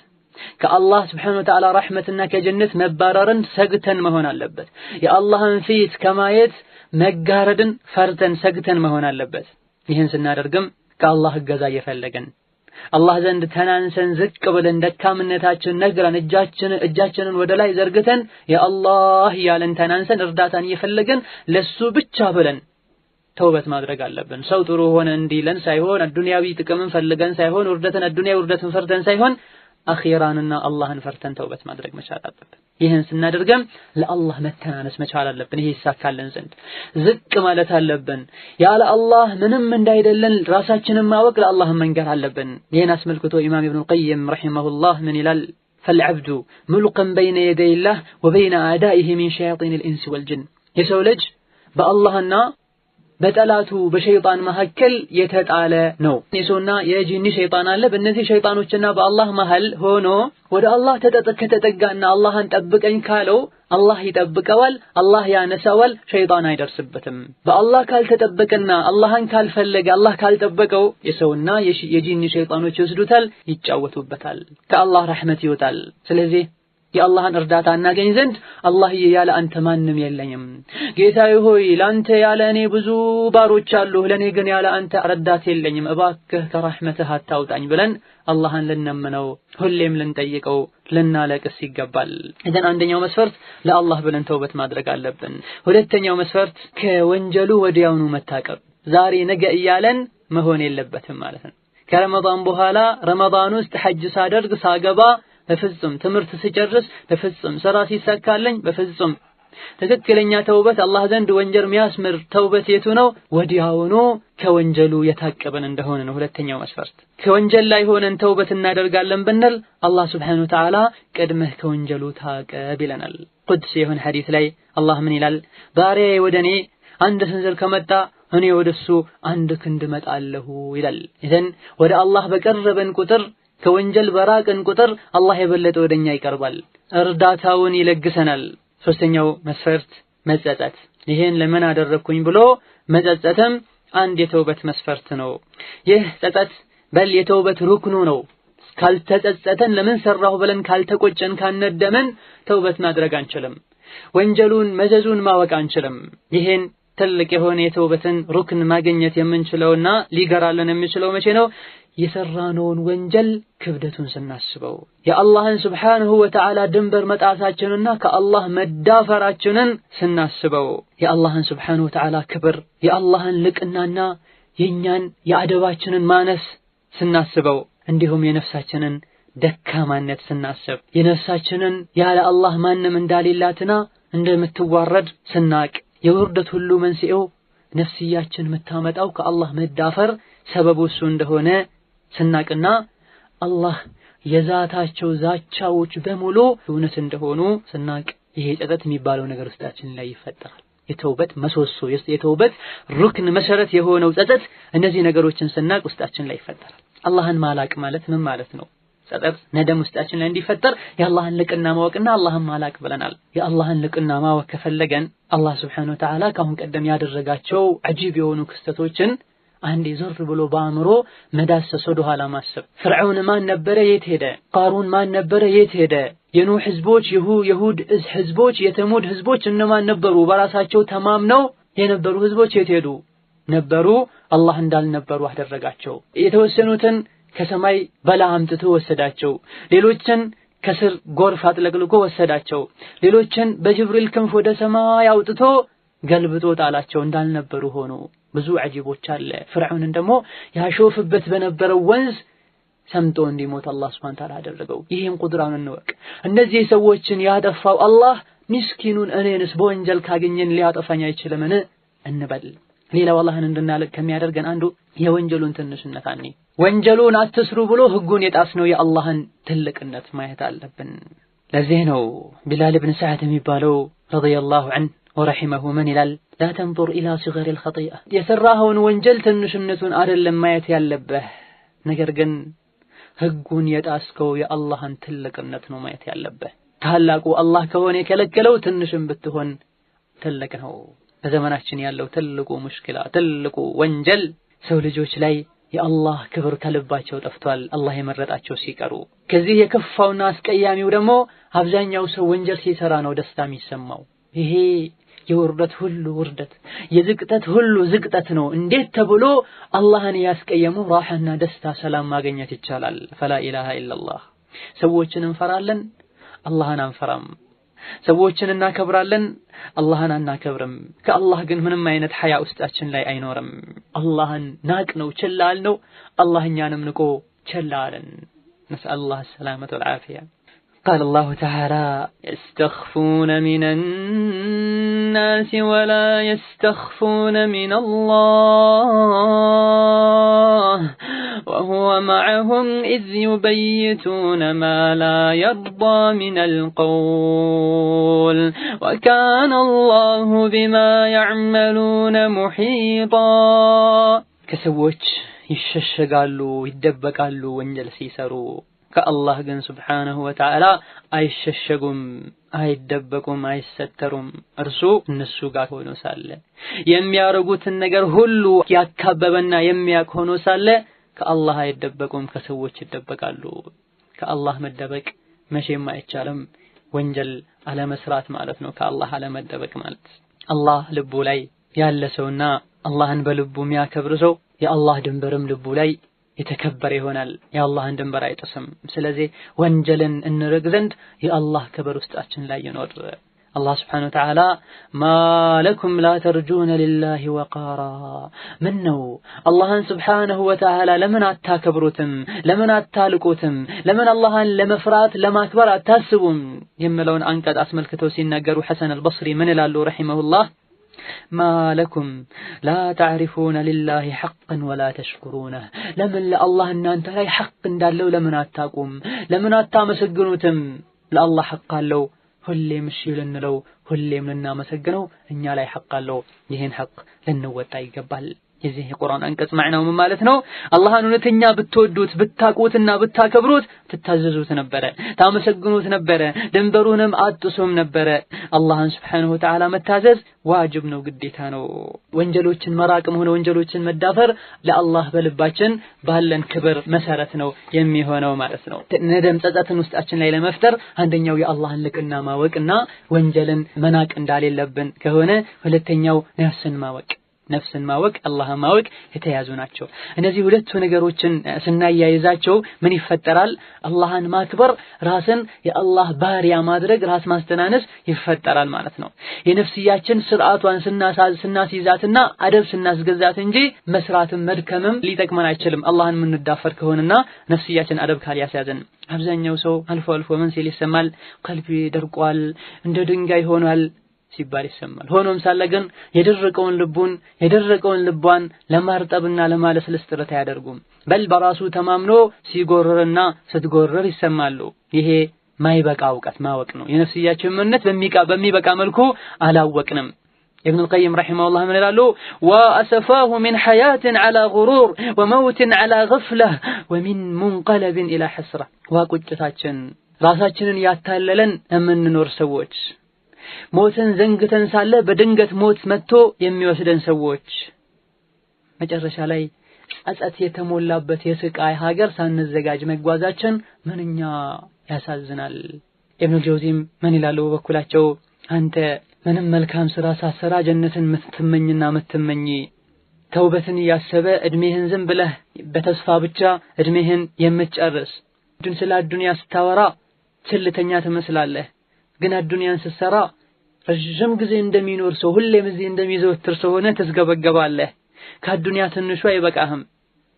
ከአላህ ስብሐነሁ ወተዓላ ረሕመትና ከጀነት መባረርን ሰግተን መሆን አለበት። የአላህን ፊት ከማየት መጋረድን ፈርተን ሰግተን መሆን አለበት። ይህን ስናደርግም ከአላህ እገዛ እየፈለገን አላህ ዘንድ ተናንሰን ዝቅ ብለን ደካምነታችን ነግረን እጃችንን ወደ ላይ ዘርግተን የአላህ ያለን ተናንሰን እርዳታን እየፈለገን ለሱ ብቻ ብለን ተውበት ማድረግ አለብን። ሰው ጥሩ ሆነ እንዲለን ሳይሆን አዱንያዊ ጥቅምን ፈልገን ሳይሆን ውርደትን ፈርተን ሳይሆን አኺራንና አላህን ፈርተን ተውበት ማድረግ መቻል አለብን። ይህን ስናደርግም ለአላህ መተናነስ መቻል አለብን። ይሄ ይሳካልን ዘንድ ዝቅ ማለት አለብን። ያለ አላህ ምንም እንዳይደለን ራሳችንን ማወቅ ለአላህ መንገር አለብን። ይህን አስመልክቶ ኢማም ኢብኑል ቀይም ረሂመሁላህ ምን ይላል? ፈልዐብዱ ሙልቀን በይነ የደይ ላህ ወበይነ አዕዳኢሂ ሚን ሸያጢኒል ኢንሲ ወልጅን። የሰው ልጅ በአላህና በጠላቱ በሸይጣን መካከል የተጣለ ነው። የሰውና የጂኒ ሸይጣን አለ። በእነዚህ ሸይጣኖችና በአላህ መሃል ሆኖ ወደ አላህ ከተጠጋና አላህን ጠብቀኝ ካለው አላህ ይጠብቀዋል፣ አላህ ያነሳዋል፣ ሸይጣን አይደርስበትም። በአላህ ካልተጠበቀና አላህን ካልፈለገ አላህ ካልጠበቀው የሰውና የጂኒ ሸይጣኖች ይወስዱታል፣ ይጫወቱበታል፣ ከአላህ ረሕመት ይወጣል። ስለዚህ የአላህን እርዳታ እናገኝ ዘንድ አላህ ያለ አንተ ማንም የለኝም፣ ጌታዬ ሆይ ላንተ ያለ እኔ ብዙ ባሮች አሉ፣ ለኔ ግን ያለ አንተ ረዳት የለኝም፣ እባክህ ከረሕመትህ አታውጣኝ ብለን አላህን ልንለምነው ሁሌም ልንጠይቀው ልናለቅስ ይገባል። እዘን አንደኛው መስፈርት ለአላህ ብለን ተውበት ማድረግ አለብን። ሁለተኛው መስፈርት ከወንጀሉ ወዲያውኑ መታቀብ፣ ዛሬ ነገ እያለን መሆን የለበትም ማለት ነው። ከረመዳን በኋላ ረመዳን ውስጥ ሐጅ ሳደርግ ሳገባ በፍጹም ትምህርት ስጨርስ በፍጹም ስራ ሲሳካልኝ በፍጹም። ትክክለኛ ተውበት አላህ ዘንድ ወንጀል የሚያስምር ተውበት የቱ ነው? ወዲያውኑ ከወንጀሉ የታቀበን እንደሆነ ነው። ሁለተኛው መስፈርት ከወንጀል ላይ ሆነን ተውበት እናደርጋለን ብንል አላህ ሱብሓነሁ ወተዓላ ቀድመህ ከወንጀሉ ታቀብ ይለናል። ቁድስ የሆነ ሐዲስ ላይ አላህ ምን ይላል? ባሪያዬ ወደኔ አንድ ስንዝር ከመጣ እኔ ወደሱ አንድ ክንድ እመጣለሁ ይላል። ይሄን ወደ አላህ በቀረበን ቁጥር ከወንጀል በራቅን ቁጥር አላህ የበለጠ ወደኛ ይቀርባል፣ እርዳታውን ይለግሰናል። ሶስተኛው መስፈርት መጸጸት። ይሄን ለምን አደረኩኝ ብሎ መጸጸትም አንድ የተውበት መስፈርት ነው። ይህ ጸጸት በል የተውበት ሩክኑ ነው። ካልተጸጸተን ለምን ሰራሁ ብለን ካልተቆጨን ካነደመን ተውበት ማድረግ አንችልም። ወንጀሉን መዘዙን ማወቅ አንችልም። ይሄን ትልቅ የሆነ የተውበትን ሩክን ማግኘት የምንችለውና ሊገራልን የሚችለው መቼ ነው? የሰራነውን ወንጀል ክብደቱን ስናስበው፣ የአላህን ሱብሓነሁ ወተዓላ ድንበር መጣሳችንና ከአላህ መዳፈራችንን ስናስበው፣ የአላህን ሱብሓነሁ ወተዓላ ክብር፣ የአላህን ልቅናና የኛን የአደባችንን ማነስ ስናስበው፣ እንዲሁም የነፍሳችንን ደካማነት ስናስብ፣ የነፍሳችንን ያለ አላህ ማንም እንዳሌላትና እንደምትዋረድ ስናቅ፣ የውርደት ሁሉ መንስኤው ነፍስያችን የምታመጣው ከአላህ መዳፈር ሰበቡ እሱ እንደሆነ ስናቅና አላህ የዛታቸው ዛቻዎች በሙሉ እውነት እንደሆኑ ስናቅ ይሄ ጸጸት የሚባለው ነገር ውስጣችን ላይ ይፈጠራል። የተውበት መሰሶ የተውበት ሩክን መሰረት የሆነው ጸጸት እነዚህ ነገሮችን ስናቅ ውስጣችን ላይ ይፈጠራል። አላህን ማላቅ ማለት ምን ማለት ነው? ጸጸት ነደም ውስጣችን ላይ እንዲፈጠር የአላህን ልቅና ማወቅና አላህን ማላቅ ብለናል። የአላህን ልቅና ማወቅ ከፈለገን አላህ ሱብሓነሁ ወተዓላ ካሁን ቀደም ያደረጋቸው አጂብ የሆኑ ክስተቶችን አንዴ ዞር ብሎ በአእምሮ መዳሰስ፣ ወደ ኋላ ማሰብ። ፍርዓውን ማን ነበረ? የት ሄደ? ቃሩን ማን ነበረ? የት ሄደ? የኑህ ህዝቦች፣ የሁድ ህዝቦች፣ የተሙድ ህዝቦች እነማን ነበሩ? በራሳቸው ተማምነው የነበሩ ህዝቦች የት ሄዱ? ነበሩ፣ አላህ እንዳልነበሩ አደረጋቸው። የተወሰኑትን ከሰማይ በላ አምጥቶ ወሰዳቸው። ሌሎችን ከስር ጎርፍ አጥለቅልቆ ወሰዳቸው። ሌሎችን በጅብሪል ክንፍ ወደ ሰማይ አውጥቶ ገልብጦ ጣላቸው፣ እንዳልነበሩ ሆኖ። ብዙ አጂቦች አለ። ፍርዓውን ደግሞ ያሾፍበት በነበረው ወንዝ ሰምጦ እንዲሞት አላህ ሱብሓነሁ ወተዓላ አደረገው። ይሄን ቁድራውን እንወቅ። እነዚህ ሰዎችን ያጠፋው አላህ ምስኪኑን እኔንስ በወንጀል ካገኘን ሊያጠፋኝ አይችልምን እንበል። ሌላው አላህን እንድናለቅ ከሚያደርገን አንዱ የወንጀሉን ትንሽነት አኒ ወንጀሉን አትስሩ ብሎ ህጉን የጣስነው የአላህን ትልቅነት ማየት አለብን። ለዚህ ነው ቢላል ኢብኑ ሰዓድ የሚባለው ረዲየላሁ ዐንሁ ወረሂመሁ ምን ይላል? ላ ተንظር ኢላ ሲገሪ الخطيئة የሰራኸውን ወንጀል ትንሽነቱን አይደለም ማየት ያለብህ፣ ነገር ግን ህጉን የጣስከው የአላህን ትልቅነት ነው ማየት ያለብህ። ታላቁ አላህ ከሆነ የከለከለው ትንሽም ብትሆን ትልቅ ነው። በዘመናችን ያለው ትልቁ ሙሽኪላ ትልቁ ወንጀል ሰው ልጆች ላይ የአላህ ክብር ከልባቸው ጠፍቷል፣ አላህ የመረጣቸው ሲቀሩ። ከዚህ የከፋውና አስቀያሚው ደግሞ አብዛኛው ሰው ወንጀል ሲሰራ ነው ደስታ የሚሰማው። ይሄ የውርደት ሁሉ ውርደት የዝቅጠት ሁሉ ዝቅጠት ነው። እንዴት ተብሎ አላህን ያስቀየሙ ራህና ደስታ ሰላም ማግኘት ይቻላል? ፈላ ኢላሃ ኢላላህ። ሰዎችን እንፈራለን፣ አላህን አንፈራም። ሰዎችን እናከብራለን፣ አላህን አናከብርም። ከአላህ ግን ምንም አይነት ሐያ ውስጣችን ላይ አይኖርም። አላህን ናቅነው፣ ችላ አልነው፣ አላህ እኛንም ንቆ ችላ አለን። ነስአሉላህ ሰላመተ ወልዓፊያ። قال الله تعالى يستخفون من الناس ولا يستخفون من الله وهو معهم إذ يبيتون ما لا يرضى من القول وكان الله بما يعملون محيطا. كسوچ يششغالو يدبقالو ወንጀል ሲሰሩ ከአላህ ግን ሱብሓነሁ ወተዓላ አይሸሸጉም፣ አይደበቁም፣ አይሰተሩም። እርሱ እነሱ ጋር ሆኖ ሳለ የሚያረጉትን ነገር ሁሉ ያካበበና የሚያውቅ ሆኖ ሳለ ከአላህ አይደበቁም፣ ከሰዎች ይደበቃሉ። ከአላህ መደበቅ መቼም አይቻልም። ወንጀል አለመስራት ማለት ነው ከአላህ አለመደበቅ ማለት። አላህ ልቡ ላይ ያለ ሰውና አላህን በልቡ የሚያከብር ሰው የአላህ ድንበርም ልቡ ላይ የተከበረ ይሆናል። የአላህን ድንበር አይጥስም። ስለዚህ ወንጀልን እንርቅ ዘንድ የአላህ ክብር ውስጣችን ላይ ይኖር። አላህ ሱብሓነሁ ወተዓላ ማለኩም ላ ተርጁነ ሊላሂ ወቃራ፣ ምን ነው አላህን ሱብሓነሁ ወተዓላ ለምን አታከብሩትም? ለምን አታልቁትም? ለምን አላህን ለመፍራት ለማክበር አታስቡም? የሚለውን አንቀጽ አስመልክተው ሲናገሩ ሐሰን አልበስሪ ምን ይላሉ ረሂመሁላህ? ማለኩም ላ ተዕሪፉነ ሊላሂ ሐቀን ወላ ተሽኩሩነህ፣ ለምን ለአላህ እናንተ ላይ ሐቅ እንዳለው ለምን አታቁም? ለምን አታመሰግኑትም? ለአላህ ሐቅ አለው፣ ሁሌም እሺ ልንለው፣ ሁሌም ልናመሰግነው እኛ ላይ ሐቅ አለው። ይህን ሐቅ ልንወጣ ይገባል። የዚህ የቁርአን አንቀጽ ማዕናው ምን ማለት ነው? አላህን እውነተኛ ብትወዱት ብታቁትና ብታከብሩት ትታዘዙት ነበረ፣ ታመሰግኑት ነበረ፣ ድንበሩንም አጥሱም ነበረ። አላህን ሱብሓነሁ ወተዓላ መታዘዝ ዋጅብ ነው፣ ግዴታ ነው። ወንጀሎችን መራቅም ሆነ ወንጀሎችን መዳፈር ለአላህ በልባችን ባለን ክብር መሰረት ነው የሚሆነው ማለት ነው። ነደም ጸጸትን ውስጣችን ላይ ለመፍጠር አንደኛው የአላህን ልቅና ማወቅና ወንጀልን መናቅ እንዳሌለብን ከሆነ ሁለተኛው ነፍስን ማወቅ አላህን ማወቅ የተያዙ ናቸው። እነዚህ ሁለቱ ነገሮችን ስናያይዛቸው ምን ይፈጠራል? አላህን ማክበር፣ ራስን የአላህ ባሪያ ማድረግ፣ ራስ ማስተናነስ ይፈጠራል ማለት ነው። የነፍስያችን ስርዓቷን ስናስይዛትና አደብ ስናስገዛት እንጂ መስራትም መድከምም ሊጠቅመን አይችልም። አላህን የምንዳፈር ከሆነና ነፍስያችን አደብ ካልያዝን። አብዛኛው ሰው አልፎ አልፎ ምን ሲል ይሰማል? ቀልቢ ደርቋል፣ እንደ ድንጋይ ሆኗል ሲባል ይሰማል። ሆኖም ሳለ ግን የደረቀውን ልቧን ለማርጠብና ለማለስለስ ጥረት አያደርጉም። በል በራሱ ተማምኖ ሲጎርርና ስትጎርር ይሰማሉ። ይሄ ማይበቃ እውቀት ማወቅ ነው። የነፍስያችን ምንነት በሚበቃ መልኩ አላወቅንም። ابن القيم رحمه الله من قالوا وأسفاه من حياة على غرور وموت على غفلة ومن منقلب إلى حسرة وقجتاችን ራሳችንን ያታለለን የምንኖር ሰዎች፣ ሞትን ዘንግተን ሳለ በድንገት ሞት መጥቶ የሚወስደን ሰዎች፣ መጨረሻ ላይ ጸጸት የተሞላበት የስቃይ ሀገር ሳንዘጋጅ መጓዛችን ምንኛ ያሳዝናል። ኢብኑ ጀውዚም ምን ይላሉ በበኩላቸው? አንተ ምንም መልካም ስራ ሳሰራ ጀነትን ምትመኝ ተውበትን ያሰበ እድሜህን ዝም ብለህ በተስፋ ብቻ እድሜህን የምትጨርስ ስለ ዱንያ ስታወራ ችልተኛ ትመስላለህ። ግን አዱንያን ስትሰራ ረጅም ጊዜ እንደሚኖር ሰው ሁሌም እዚህ እንደሚዘወትር ሰው ሆነህ ትስገበገባለህ። ከአዱንያ ትንሹ አይበቃህም።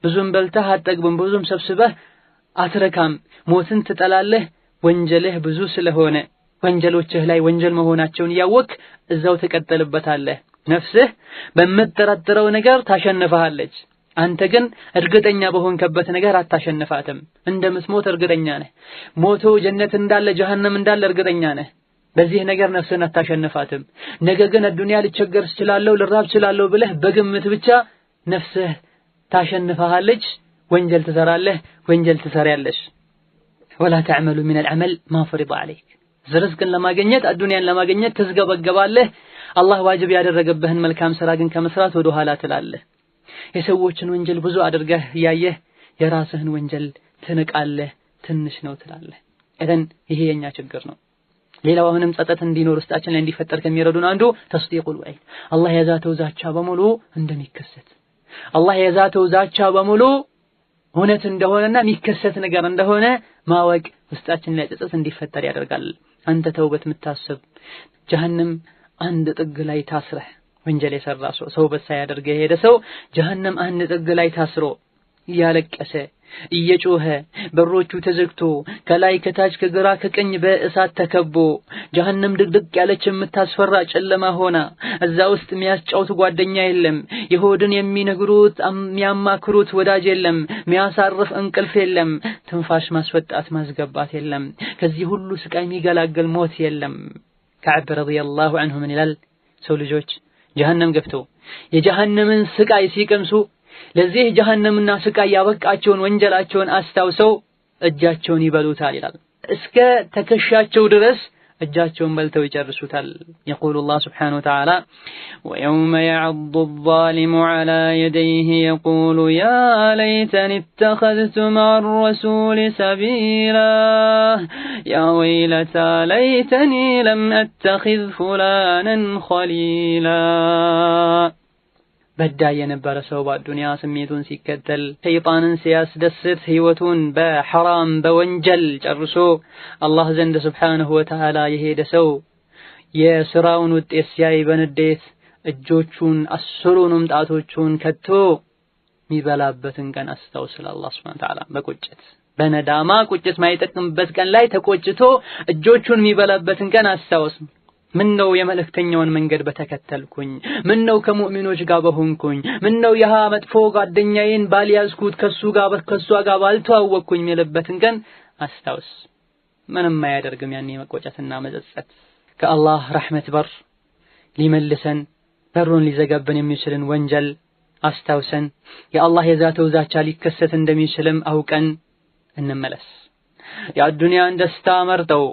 ብዙም በልተህ አትጠግብም፣ ብዙም ሰብስበህ አትረካም። ሞትን ትጠላለህ። ወንጀልህ ብዙ ስለሆነ ወንጀሎችህ ላይ ወንጀል መሆናቸውን እያወቅህ እዛው ትቀጥልበታለህ። ነፍስህ በምትጠረጥረው ነገር ታሸንፈሃለች። አንተ ግን እርግጠኛ በሆንከበት ነገር አታሸንፋትም። እንደምትሞት እርግጠኛ ነህ። ሞቶ ጀነት እንዳለ ጀሃነም እንዳለ እርግጠኛ ነህ። በዚህ ነገር ነፍስህን አታሸንፋትም። ነገ ግን አዱንያ ልቸገር እችላለሁ፣ ልራብ እችላለሁ ብለህ በግምት ብቻ ነፍስህ ታሸንፈሃለች። ወንጀል ትሰራለህ፣ ወንጀል ትሰሪያለሽ። ወላ ተዕመሉ ሚነል ዐመል ማ ፈሪደ ዐለይክ። ርዝቅን ለማግኘት አዱንያን ለማግኘት ትስገበገባለህ። አላህ ዋጅብ ያደረገብህን መልካም ስራ ግን ከመስራት ወደ ኋላ ትላለህ። የሰዎችን ወንጀል ብዙ አድርገህ ያየህ የራስህን ወንጀል ትንቃለህ፣ ትንሽ ነው ትላለህ። እደን ይሄ የኛ ችግር ነው። ሌላው አሁንም ጸጸት እንዲኖር ውስጣችን ላይ እንዲፈጠር ከሚረዱን አንዱ ተስዲቁል ወዒድ፣ አላህ የዛተው ዛቻ በሙሉ እንደሚከሰት፣ አላህ የዛተው ዛቻ በሙሉ እውነት እንደሆነና የሚከሰት ነገር እንደሆነ ማወቅ ውስጣችን ላይ ጸጸት እንዲፈጠር ያደርጋል። አንተ ተውበት የምታስብ ጀሃነም አንድ ጥግ ላይ ታስረህ ወንጀል የሰራ ሰው ተውበት ሳያደርግ የሄደ ሰው ጀሃነም አንድ ጥግ ላይ ታስሮ እያለቀሰ እየጮኸ በሮቹ ተዘግቶ ከላይ ከታች ከግራ ከቀኝ በእሳት ተከቦ ጀሃነም ድቅድቅ ያለች የምታስፈራ ጨለማ ሆና እዛ ውስጥ የሚያስጫውት ጓደኛ የለም፣ የሆድን የሚነግሩት የሚያማክሩት ወዳጅ የለም፣ የሚያሳርፍ እንቅልፍ የለም፣ ትንፋሽ ማስወጣት ማስገባት የለም፣ ከዚህ ሁሉ ስቃይ የሚገላገል ሞት የለም። ከዕብ ረዲየላሁ ዐንሁ ምን ይላል? ሰው ልጆች ጀሃነም ገብተው የጀሃነምን ስቃይ ሲቀምሱ ለዚህ ጀሃነምና ስቃይ ያበቃቸውን ወንጀላቸውን አስታውሰው እጃቸውን ይበሉታል ይላል። እስከ ተከሻቸው ድረስ እጃቸውን በልተው ይጨርሱታል። يقول الله سبحانه وتعالى ويوم يعض الظالم على يديه يقول يا ليتني اتخذت مع الرسول سبيلا يا ويلتى ليتني لم أتخذ فلانا خليلا በዳይ የነበረ ሰው በዱንያ ስሜቱን ሲከተል ሸይጣንን ሲያስደስት ህይወቱን በሐራም በወንጀል ጨርሶ አላህ ዘንድ ሱብሓነሁ ወተዓላ የሄደ ሰው የሥራውን ውጤት ሲያይ በንዴት እጆቹን አስሩንም ጣቶቹን ከቶ የሚበላበትን ቀን አስታውስል አላህ ሱብሓነሁ ወተዓላ በቁጭት በነዳማ ቁጭት ማይጠቅምበት ቀን ላይ ተቆጭቶ እጆቹን የሚበላበትን ቀን አስታውስ። ምን ነው የመልእክተኛውን መንገድ በተከተልኩኝ፣ ምን ነው ከሙእሚኖች ጋር በሆንኩኝ፣ ምን ነው ያ መጥፎ ጓደኛዬን ባልያዝኩት ከሱ ጋር ባልተዋወቅኩኝ የሚልበትን ቀን አስታውስ። ምንም አያደርግም ያኔ መቆጨትና መጸጸት። ከአላህ ረሕመት በር ሊመልሰን በሩን ሊዘጋብን የሚችልን ወንጀል አስታውሰን የአላህ የዛተው ዛቻ ሊከሰት እንደሚችልም አውቀን እንመለስ። የአዱንያን ደስታ መርጠው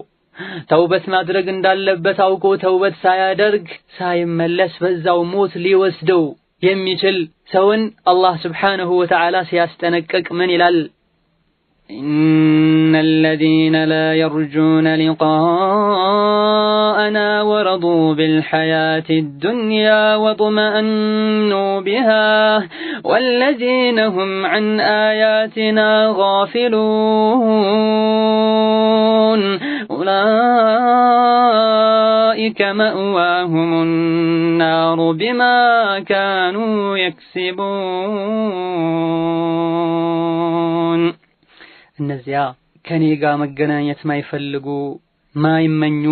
ተውበት ማድረግ እንዳለበት አውቆ ተውበት ሳያደርግ ሳይመለስ በዛው ሞት ሊወስደው የሚችል ሰውን አላህ ስብሓነሁ ወተዓላ ሲያስጠነቅቅ ምን ይላል? إن الذين لا يرجون لقاءنا ورضوا بالحياة الدنيا واطمأنوا بها والذين هم عن آياتنا غافلون أولئك مأواهم النار بما كانوا يكسبون እነዚያ ከኔ ጋር መገናኘት ማይፈልጉ ማይመኙ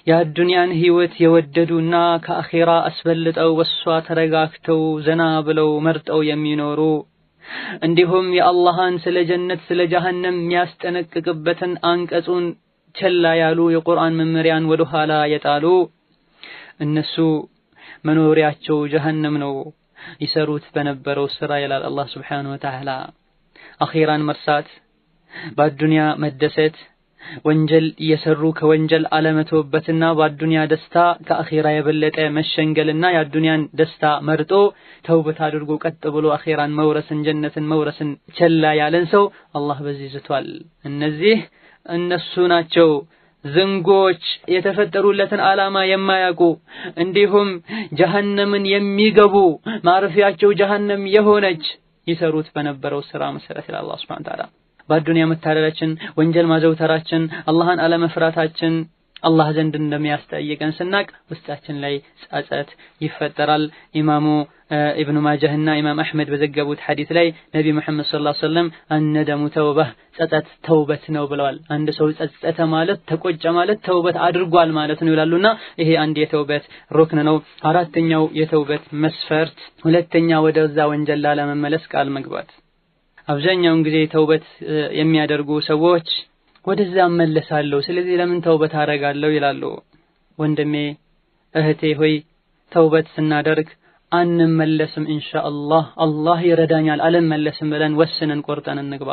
የአዱንያን ህይወት የወደዱና ከአኺራ አስበልጠው ወሷ ተረጋግተው ዘና ብለው መርጠው የሚኖሩ እንዲሁም የአላህን ስለ ጀነት ስለ ጀሃነም የሚያስጠነቅቅበትን አንቀጹን ቸላ ያሉ የቁርአን መመሪያን ወደ ኋላ የጣሉ እነሱ መኖሪያቸው ጀሃነም ነው ይሰሩት በነበረው ስራ ይላል አላህ Subhanahu Wa Ta'ala። አኺራን መርሳት በአዱንያ መደሰት ወንጀል እየሰሩ ከወንጀል አለመተውበትና በአዱንያ ደስታ ከአኺራ የበለጠ መሸንገልና የአዱንያን ደስታ መርጦ ተውበት አድርጎ ቀጥ ብሎ አኺራን መውረስን ጀነትን መውረስን ቸላ ያለን ሰው አላህ በዚህ ዝቷል። እነሱ ናቸው ዝንጎች የተፈጠሩለትን ዓላማ የማያውቁ እንዲሁም ጀሃነምን የሚገቡ ማረፊያቸው ጀሃነም የሆነች ይሰሩት በነበረው ስራ መሰረት አላህ Subhanahu Wa Ta'ala በአዱንያ መታለላችን ወንጀል ማዘውተራችን አላህን አለመፍራታችን አላህ ዘንድ እንደሚያስጠይቀን ስናቅ ውስጣችን ላይ ጸጸት ይፈጠራል። ኢማሙ ኢብኑ ማጃህና ኢማም አህመድ በዘገቡት ሐዲስ ላይ ነብዩ መሐመድ ሰለላሁ ዐለይሂ ወሰለም አነደሙ ተውበህ ጸጸት ተውበት ነው ብለዋል። አንድ ሰው ጸጸተ ማለት ተቆጨ ማለት ተውበት አድርጓል ማለት ነው ይላሉና ይሄ አንድ የተውበት ሩክን ነው። አራተኛው የተውበት መስፈርት ሁለተኛ ወደዛ ወንጀል ላለመመለስ ቃል መግባት። አብዛኛውን ጊዜ ተውበት የሚያደርጉ ሰዎች ወደዛ መለሳለሁ ስለዚህ ለምን ተውበት አደርጋለሁ ይላሉ። ወንድሜ እህቴ ሆይ ተውበት ስናደርግ አንመለስም ኢንሻአላህ አላህ ይረዳኛል አልመለስም ብለን ወስነን ቆርጠን እንግባ።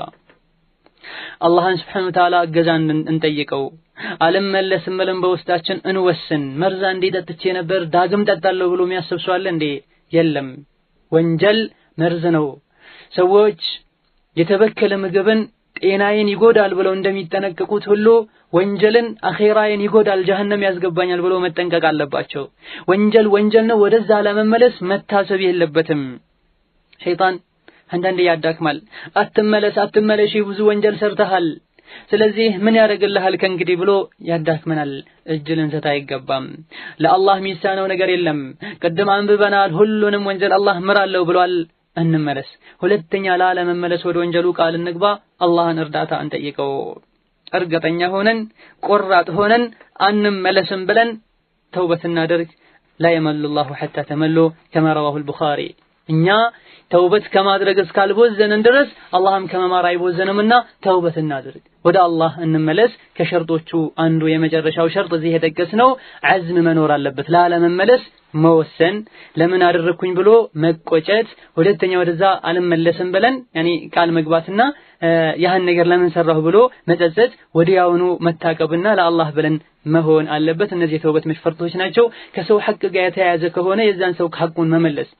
አላህን Subhanahu Wa Ta'ala እገዛን እንጠይቀው። አልመለስም ብለን በውስጣችን እንወስን። መርዛ እንዲጠጥቼ ነበር ዳግም ጠጣለሁ ብሎ የሚያስብ ሰው አለ እንዴ? የለም። ወንጀል መርዝ ነው። ሰዎች የተበከለ ምግብን ጤናዬን ይጎዳል ብለው እንደሚጠነቀቁት ሁሉ ወንጀልን አኺራዬን ይጎዳል ጀሃነም ያስገባኛል ብለው መጠንቀቅ አለባቸው። ወንጀል ነው። ወደዛ ለመመለስ መታሰብ የለበትም። ሸይጣን አንዳንዴ ያዳክማል። አትመለሽ ብዙ ወንጀል ሰርተሃል ስለዚህ ምን ያደርግልሃል ከእንግዲህ ብሎ ያዳክመናል። እጅ ልንሰጥ አይገባም። ለአላህ የሚሳነው ነገር የለም። ቅድም አንብበናል ሁሉንም ወንጀል አላህ ምራለው ብሏል። እንመለስ። ሁለተኛ ላለመመለስ ወደ ወንጀሉ ቃል እንግባ። አላህን እርዳታ እንጠይቀው። እርግጠኛ ሆነን ቆራጥ ሆነን አንመለስም ብለን ተውበት እናድርግ። لا يمل الله حتى تملوا كما رواه البخاري እኛ ተውበት ከማድረግ እስካልቦዘንን ድረስ አላህም ከመማር አይቦዘንምና ተውበት እናድርግ። ወደ አላህ እንመለስ። ከሸርጦቹ አንዱ የመጨረሻው ሸርጥ እዚህ የጠቀስነው ዐዝም መኖር አለበት። ላለመመለስ መወሰን፣ ለምን አደረኩኝ ብሎ መቆጨት፣ ሁለተኛ ወደዛ አልመለስም ብለን ቃል መግባትና ያን ነገር ለምን ሰራሁ ብሎ መጸጸት፣ ወዲያውኑ መታቀብና ለአላህ ብለን መሆን አለበት። እነዚህ የተውበት መስፈርቶች ናቸው። ከሰው ሐቅ ጋር የተያያዘ ከሆነ የዛን ሰው ሐቁን መመለስ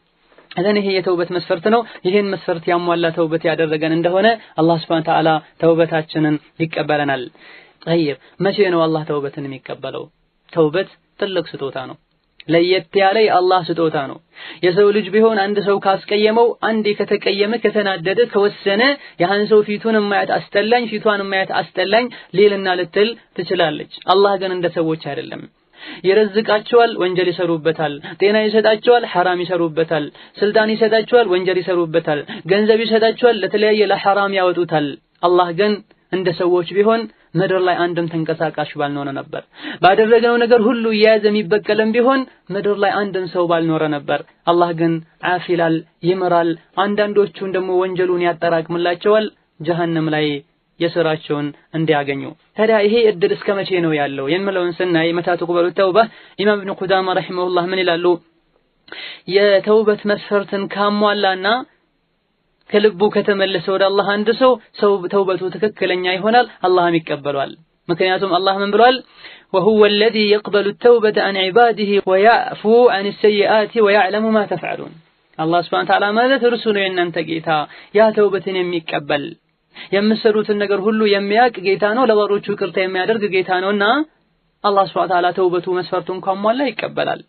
እዘን ይሄ የተውበት መስፈርት ነው። ይሄን መስፈርት ያሟላ ተውበት ያደረገን እንደሆነ አላህ Subhanahu Wa Ta'ala ተውበታችንን ይቀበለናል። طيب መቼ ነው አላህ ተውበትን የሚቀበለው? ተውበት ትልቅ ስጦታ ነው። ለየት ያለ የአላህ ስጦታ ነው። የሰው ልጅ ቢሆን አንድ ሰው ካስቀየመው አንዴ ከተቀየመ ከተናደደ ከወሰነ ያን ሰው ፊቱን ማየት አስጠላኝ ፊቷን ማየት አስጠላኝ ሌልና ልትል ትችላለች። አላህ ግን እንደ ሰዎች አይደለም። ይረዝቃቸዋል ወንጀል ይሰሩበታል። ጤና ይሰጣቸዋል ሐራም ይሰሩበታል። ስልጣን ይሰጣቸዋል ወንጀል ይሰሩበታል። ገንዘብ ይሰጣቸዋል ለተለያየ ለሐራም ያወጡታል። አላህ ግን እንደ ሰዎች ቢሆን ምድር ላይ አንድም ተንቀሳቃሽ ባልኖረ ነበር። ባደረገው ነገር ሁሉ የያዘ የሚበቀልም ቢሆን ምድር ላይ አንድም ሰው ባልኖረ ነበር። አላህ ግን አፊላል ይመራል። አንዳንዶቹን ደግሞ ወንጀሉን ያጠራቅምላቸዋል ጀሃነም ላይ የሥራቸውን እንዲያገኙ። ታዲያ ይሄ እድል እስከ መቼ ነው ያለው የሚለውን ስናይ መታ ተቅበሉ ተውባ ኢማም ኢብኑ ቁዳማ ረሂመሁላህ ምን ይላሉ? የተውበት መስፈርትን ካሟላና ከልቡ ከተመለሰ ወደ አላህ አንድ ሰው ተውበቱ ትክክለኛ ይሆናል፣ አላህም ይቀበለዋል። ምክንያቱም አላህ ምን ብሏል? وهو الذي يقبل التوبة عن عباده ويعفو عن السيئات ويعلم ما تفعلون። አላህ Subhanahu Wa Ta'ala ማለት እርሱ ነው የእናንተ ጌታ፣ ያ ተውበትን የሚቀበል የምሰሩትን ነገር ሁሉ የሚያውቅ ጌታ ነው፣ ለባሮቹ ይቅርታ የሚያደርግ ጌታ ነውና አላህ Subhanahu Wa Ta'ala ተውበቱ መስፈርቱን ካሟላ ይቀበላል።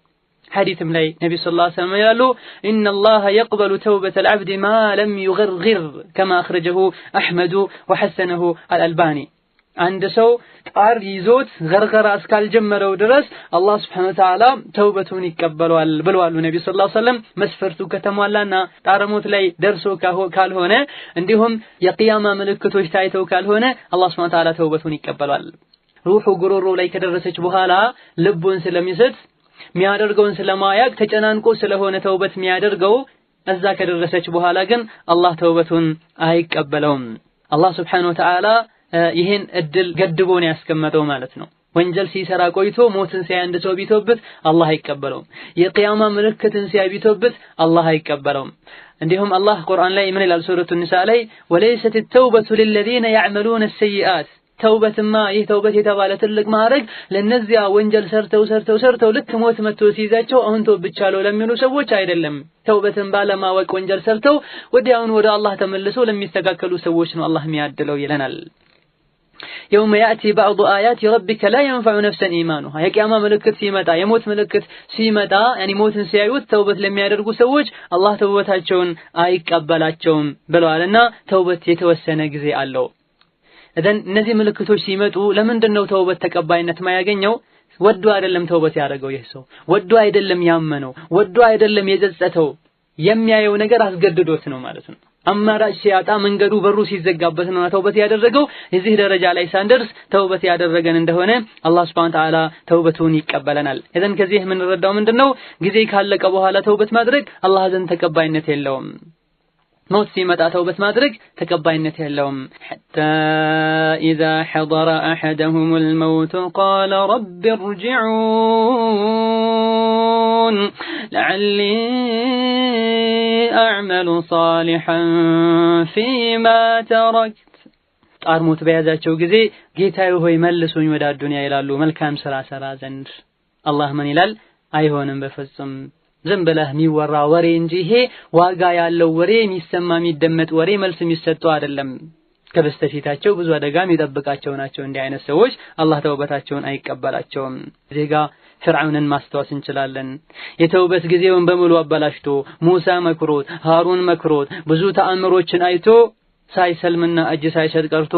ሐዲስም ላይ ነብዩ ሰለላሁ ዐለይሂ ወሰለም ይላሉ إن الله يقبل توبة العبد ما لم يغرغر كما أخرجه أحمد وحسنه الألباني። አንድ ሰው ጣር ይዞት ገርገራ እስካልጀመረው ድረስ አላህ Subhanahu Wa Ta'ala ተውበቱን ይቀበለዋል ብለዋል ነብዩ ሰለላሁ ዐለይሂ ወሰለም። መስፈርቱ ከተሟላና ጣረሞት ላይ ደርሶ ካልሆነ እንዲሁም የቂያማ ምልክቶች ታይተው ካልሆነ አላህ Subhanahu Wa Ta'ala ተውበቱን ይቀበለዋል። ሩሑ ጉሮሮ ላይ ከደረሰች በኋላ ልቡን ስለሚስት የሚያደርገውን ስለማያቅ ተጨናንቆ ስለሆነ ተውበት የሚያደርገው እዛ ከደረሰች በኋላ ግን አላህ ተውበቱን አይቀበለውም። አላህ Subhanahu Wa Ta'ala ይሄን እድል ገድቦ ነው ያስቀመጠው ማለት ነው። ወንጀል ሲሰራ ቆይቶ ሞትን ሲያይ አንድ ሰው ቢተውበት አላህ አይቀበለውም። የቂያማ ምልክትን ሲያይ ቢተውበት አላህ አይቀበለውም። እንዲሁም አላህ ቁርአን ላይ ምን ይላል? ሱረቱ ኒሳ ላይ ወለይሰት التوبة للذين يعملون السيئات ተውበትማ ይህ ተውበት የተባለ ትልቅ ማዕረግ ለነዚያ ወንጀል ሰርተው ልክ ሞት መጥቶ ሲይዛቸው አሁን ተውብቻለሁ ለሚሉ ሰዎች አይደለም። ተውበትን ባለማወቅ ወንጀል ሰርተው ወዲያውኑ ወደ አላህ ተመልሰው ለሚስተካከሉ ሰዎች ነው አላህ የሚያድለው ይለናል። يوم يأتي بعض آيات ربك لا ينفع نفسا إيمانها የቂያማ ምልክት ሲመጣ የሞት ምልክት ሲመጣ ሞትን ሲያዩት ተውበት ለሚያደርጉ ሰዎች አላህ ተውበታቸውን አይቀበላቸውም ብለዋልና ተውበት የተወሰነ ጊዜ አለው። እደን እነዚህ ምልክቶች ሲመጡ ለምንድነው ተውበት ተቀባይነት ማያገኘው? ወዶ አይደለም ተውበት ያደረገው ይህ ሰው፣ ወዶ አይደለም ያመነው፣ ወዶ አይደለም የጸጸተው፣ የሚያየው ነገር አስገድዶት ነው ማለት ነው። አማራጭ ሲያጣ መንገዱ በሩ ሲዘጋበት ነው ተውበት ያደረገው። እዚህ ደረጃ ላይ ሳንደርስ ተውበት ያደረገን እንደሆነ አላህ Subhanahu Wa Ta'ala ተውበቱን ይቀበለናል። እደን ከዚህ የምንረዳው ምንድነው? ጊዜ ካለቀ በኋላ ተውበት ማድረግ አላህ ዘንድ ተቀባይነት የለውም። ሞት ሲመጣ ተውበት ማድረግ ተቀባይነት የለውም። حتى إذا حضر أحدهم الموت قال رب ارجعون لعلي أعمل صالحا فيما تركت ጣርሞት በያዛቸው ጊዜ ጌታዬ ሆይ መልሱኝ ወደ ዱንያ ይላሉ መልካም ስራ ሰራ ዘንድ። አላህ ምን ይላል? አይሆንም በፍጹም ዝም ብለህ የሚወራ ወሬ እንጂ ይሄ ዋጋ ያለው ወሬ የሚሰማ የሚደመጥ ወሬ መልስ የሚሰጠው አይደለም። ከበስተፊታቸው ብዙ አደጋ የሚጠብቃቸው ናቸው እንዲህ አይነት ሰዎች። አላህ ተውበታቸውን አይቀበላቸውም። እዚህ ጋር ፍርዓውንን ማስተዋስ እንችላለን። የተውበት ጊዜውን በሙሉ አበላሽቶ ሙሳ መክሮት ሃሩን መክሮት ብዙ ተአምሮችን አይቶ ሳይሰልምና እጅ ሳይሰጥ ቀርቶ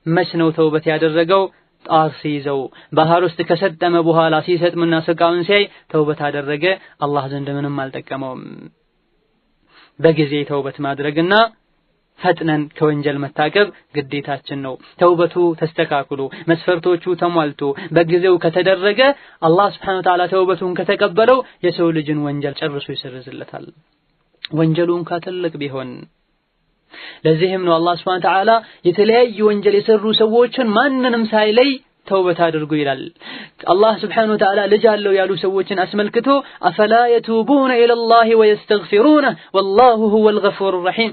መች ነው ተውበት ያደረገው? ጣር ሲይዘው ባህር ውስጥ ከሰጠመ በኋላ ሲሰጥምና ስቃውን ሲያይ ተውበት አደረገ። አላህ ዘንድ ምንም አልጠቀመውም። በጊዜ ተውበት ማድረግና ፈጥነን ከወንጀል መታቀብ ግዴታችን ነው። ተውበቱ ተስተካክሎ መስፈርቶቹ ተሟልቶ በጊዜው ከተደረገ አላህ Subhanahu Wa Ta'ala ተውበቱን ከተቀበለው የሰው ልጅን ወንጀል ጨርሶ ይሰርዝለታል። ወንጀሉን ከትልቅ ቢሆን ለዚህም ነው አላህ Subhanahu Wa Ta'ala የተለያዩ ወንጀል የሰሩ ሰዎችን ማንንም ሳይለይ ተውበት አድርጉ ይላል። አላህ Subhanahu Wa Ta'ala ልጅ አለው ያሉ ሰዎችን አስመልክቶ አፈላ يتوبون إلى الله ويستغفرونه والله هو الغفور الرحيم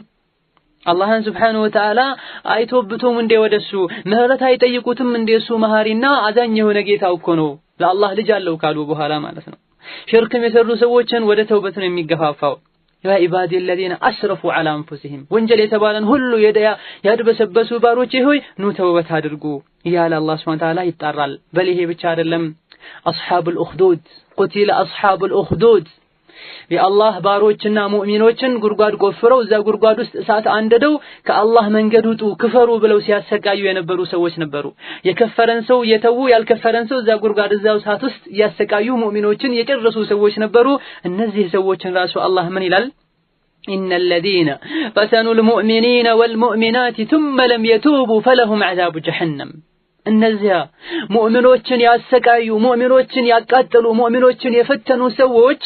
አላህን Subhanahu Wa Ta'ala አይቶብቱም እንደ ወደሱ ምህረት አይጠይቁትም እንደሱ መሐሪና አዛኝ የሆነ ጌታው እኮ ነው ለአላህ ልጅ አለው ካሉ በኋላ ማለት ነው። ሽርክም የሰሩ ሰዎችን ወደ ተውበት ነው የሚገፋፋው። ያ ኢባዲ الذين اسرفوا على انفسهم ወንጀል የተባለን ሁሉ ያድበሰበሱ ባሮቼ ሆይ ኑ ተውበት አድርጉ እያለ አላህ Subhanahu Wa Ta'ala ይጣራል። በልሄ ብቻ አይደለም አስሐቡል ኡኽዱድ ቁቲለ አስሐቡል ኡኽዱድ የአላህ ባሮችና ሙእሚኖችን ጉርጓድ ቆፍረው እዛ ጉርጓድ ውስጥ እሳት አንደደው ከአላህ መንገድ ውጡ ክፈሩ ብለው ሲያሰቃዩ የነበሩ ሰዎች ነበሩ። የከፈረን ሰው የተው ያልከፈረን ሰው እዛ ጉርጓድ እዛው እሳት ውስጥ ያሰቃዩ ሙእሚኖችን የጨረሱ ሰዎች ነበሩ። እነዚህ ሰዎችን ራሱ አላህ ምን ይላል? إن الذين فتنوا المؤمنين والمؤمنات ثم لم يتوبوا فلهم عذاب جهنم እነዚያ ሙእሚኖችን ያሰቃዩ ሙእሚኖችን ያቃጠሉ ሙእሚኖችን የፈተኑ ሰዎች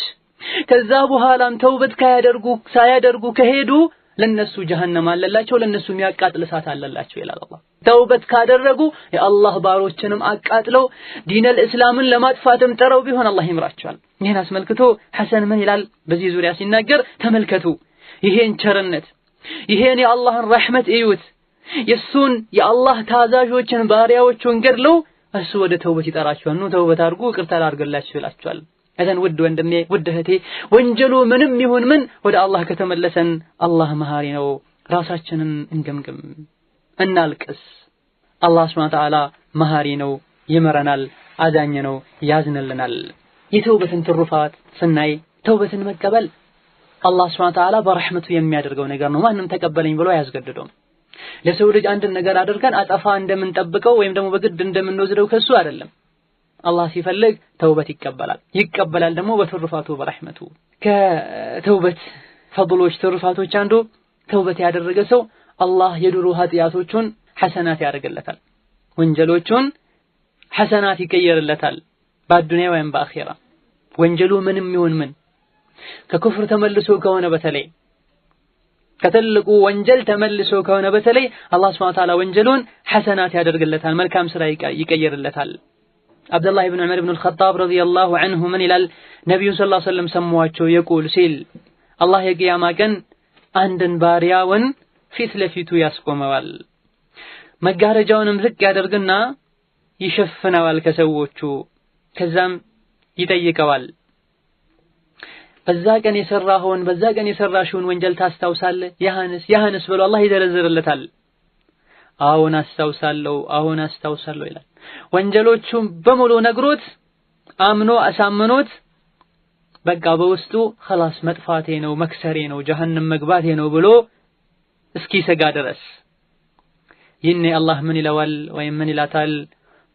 ከዛ በኋላም ተውበት ሳያደርጉ ከሄዱ ለነሱ ጀሃነም አለላቸው ለነሱ የሚያቃጥል እሳት አለላቸው ይላል አላህ። ተውበት ካደረጉ የአላህ ባሮችንም አቃጥለው ዲነል እስላምን ለማጥፋትም ጠረው ቢሆን አላህ ይምራቸዋል። ይሄን አስመልክቶ ሐሰን ምን ይላል በዚህ ዙሪያ ሲናገር? ተመልከቱ ይሄን ቸርነት ይሄን የአላህን ረህመት እዩት። የሱን የአላህ ታዛዦችን ባሪያዎቹን ገድለው እሱ ወደ ተውበት ይጠራቸዋል። ኑ ተውበት አድርጉ ይቅርታ ላድርግላችሁ ይላቸዋል። እዘን ውድ ወንድሜ ውድ እህቴ ወንጀሉ ምንም ይሁን ምን ወደ አላህ ከተመለሰን አላህ መሐሪ ነው። ራሳችንን እንገምግም እናልቅስ። አላህ Subhanahu Wa Ta'ala መሐሪ ነው፣ ይመረናል፣ አዛኝ ነው፣ ያዝንልናል። የተውበትን ትሩፋት ስናይ ተውበትን መቀበል አላህ Subhanahu Wa Ta'ala በረህመቱ የሚያደርገው ነገር ነው። ማንም ተቀበለኝ ብሎ አያስገድደውም። ለሰው ልጅ አንድ ነገር አድርገን አጠፋ እንደምንጠብቀው ወይም ደግሞ በግድ እንደምንወስደው ከሱ አይደለም። አላህ ሲፈልግ ተውበት ይቀበላል ደግሞ በትሩፋቱ በረህመቱ። ከተውበት ፈضሎች ትሩፋቶች አንዱ ተውበት ያደረገ ሰው አላህ የድሮ ኃጢያቶቹን ሐሰናት ያደርግለታል። ወንጀሎቹን ሐሰናት ይቀየርለታል በዱንያ ወይም በአኺራ። ወንጀሉ ምንም ይሁን ምን ከኩፍር ተመልሶ ከሆነ በተለይ ከትልቁ ወንጀል ተመልሶ ከሆነ በተለይ አላህ Subhanahu Wa Ta'ala ወንጀሉን ሐሰናት ያደርግለታል፣ መልካም ስራ ይቀየርለታል። አብዱላህ ኢብኑ ዑመር ኢብኑ አልኸጣብ ረዲየላሁ ዐንሁ ምን ይላል? ነብዩ ሰለላሁ ዐለይሂ ወሰለም ሰማዋቸው የቁል ሲል አላህ የቂያማ ቀን አንድን ባሪያውን ፊት ለፊቱ ያስቆመዋል። መጋረጃውንም ዝቅ ያደርግና ይሸፍነዋል ከሰዎቹ። ከዛም ይጠይቀዋል በዛ ቀን የሰራሽውን ወንጀል ታስታውሳለህ? ያህንስ ብሎ አላህ ይዘረዝርለታል። አሁን አስታውሳለሁ ይላል። ወንጀሎቹም በሙሉ ነግሮት አምኖ አሳምኖት በቃ በውስጡ خلاص መጥፋቴ ነው መክሰሬ ነው ጀሃነም መግባቴ ነው ብሎ እስኪ ሰጋ ድረስ ይኔ አላህ ምን ይለዋል ወይም ምን ይላታል?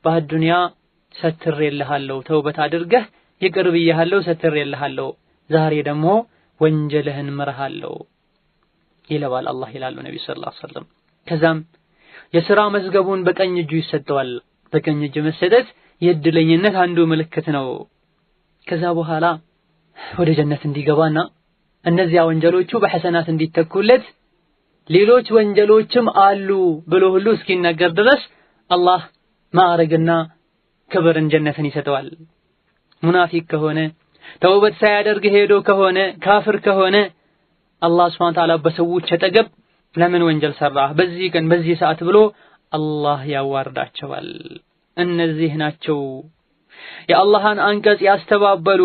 በአዱንያ ሰትሬልሃለሁ ተውበት አድርገህ ይቅር ብዬሃለሁ ሰትሬልሃለሁ፣ ዛሬ ደግሞ ወንጀልህን ምርሃለሁ ይለዋል አላህ ይላሉ ነብዩ ሰለላሁ ዐለይሂ ወሰለም። ከዛም የሥራ መዝገቡን በቀኝ እጁ ይሰጠዋል። በቀኝ እጅ መሰጠት የእድለኝነት አንዱ ምልክት ነው። ከዛ በኋላ ወደ ጀነት እንዲገባና እነዚያ ወንጀሎቹ በሐሰናት እንዲተኩለት ሌሎች ወንጀሎችም አሉ ብሎ ሁሉ እስኪናገር ድረስ አላህ ማዕረግና ክብርን ጀነትን ይሰጠዋል። ሙናፊቅ ከሆነ ተውበት ሳያደርግ ሄዶ ከሆነ ካፍር ከሆነ አላህ ሱብሓነሁ ወተዓላ በሰዎች አጠገብ ለምን ወንጀል ሰራህ በዚህ ቀን በዚህ ሰዓት ብሎ አላህ ያዋርዳቸዋል። እነዚህ ናቸው የአላህን አንቀጽ ያስተባበሉ፣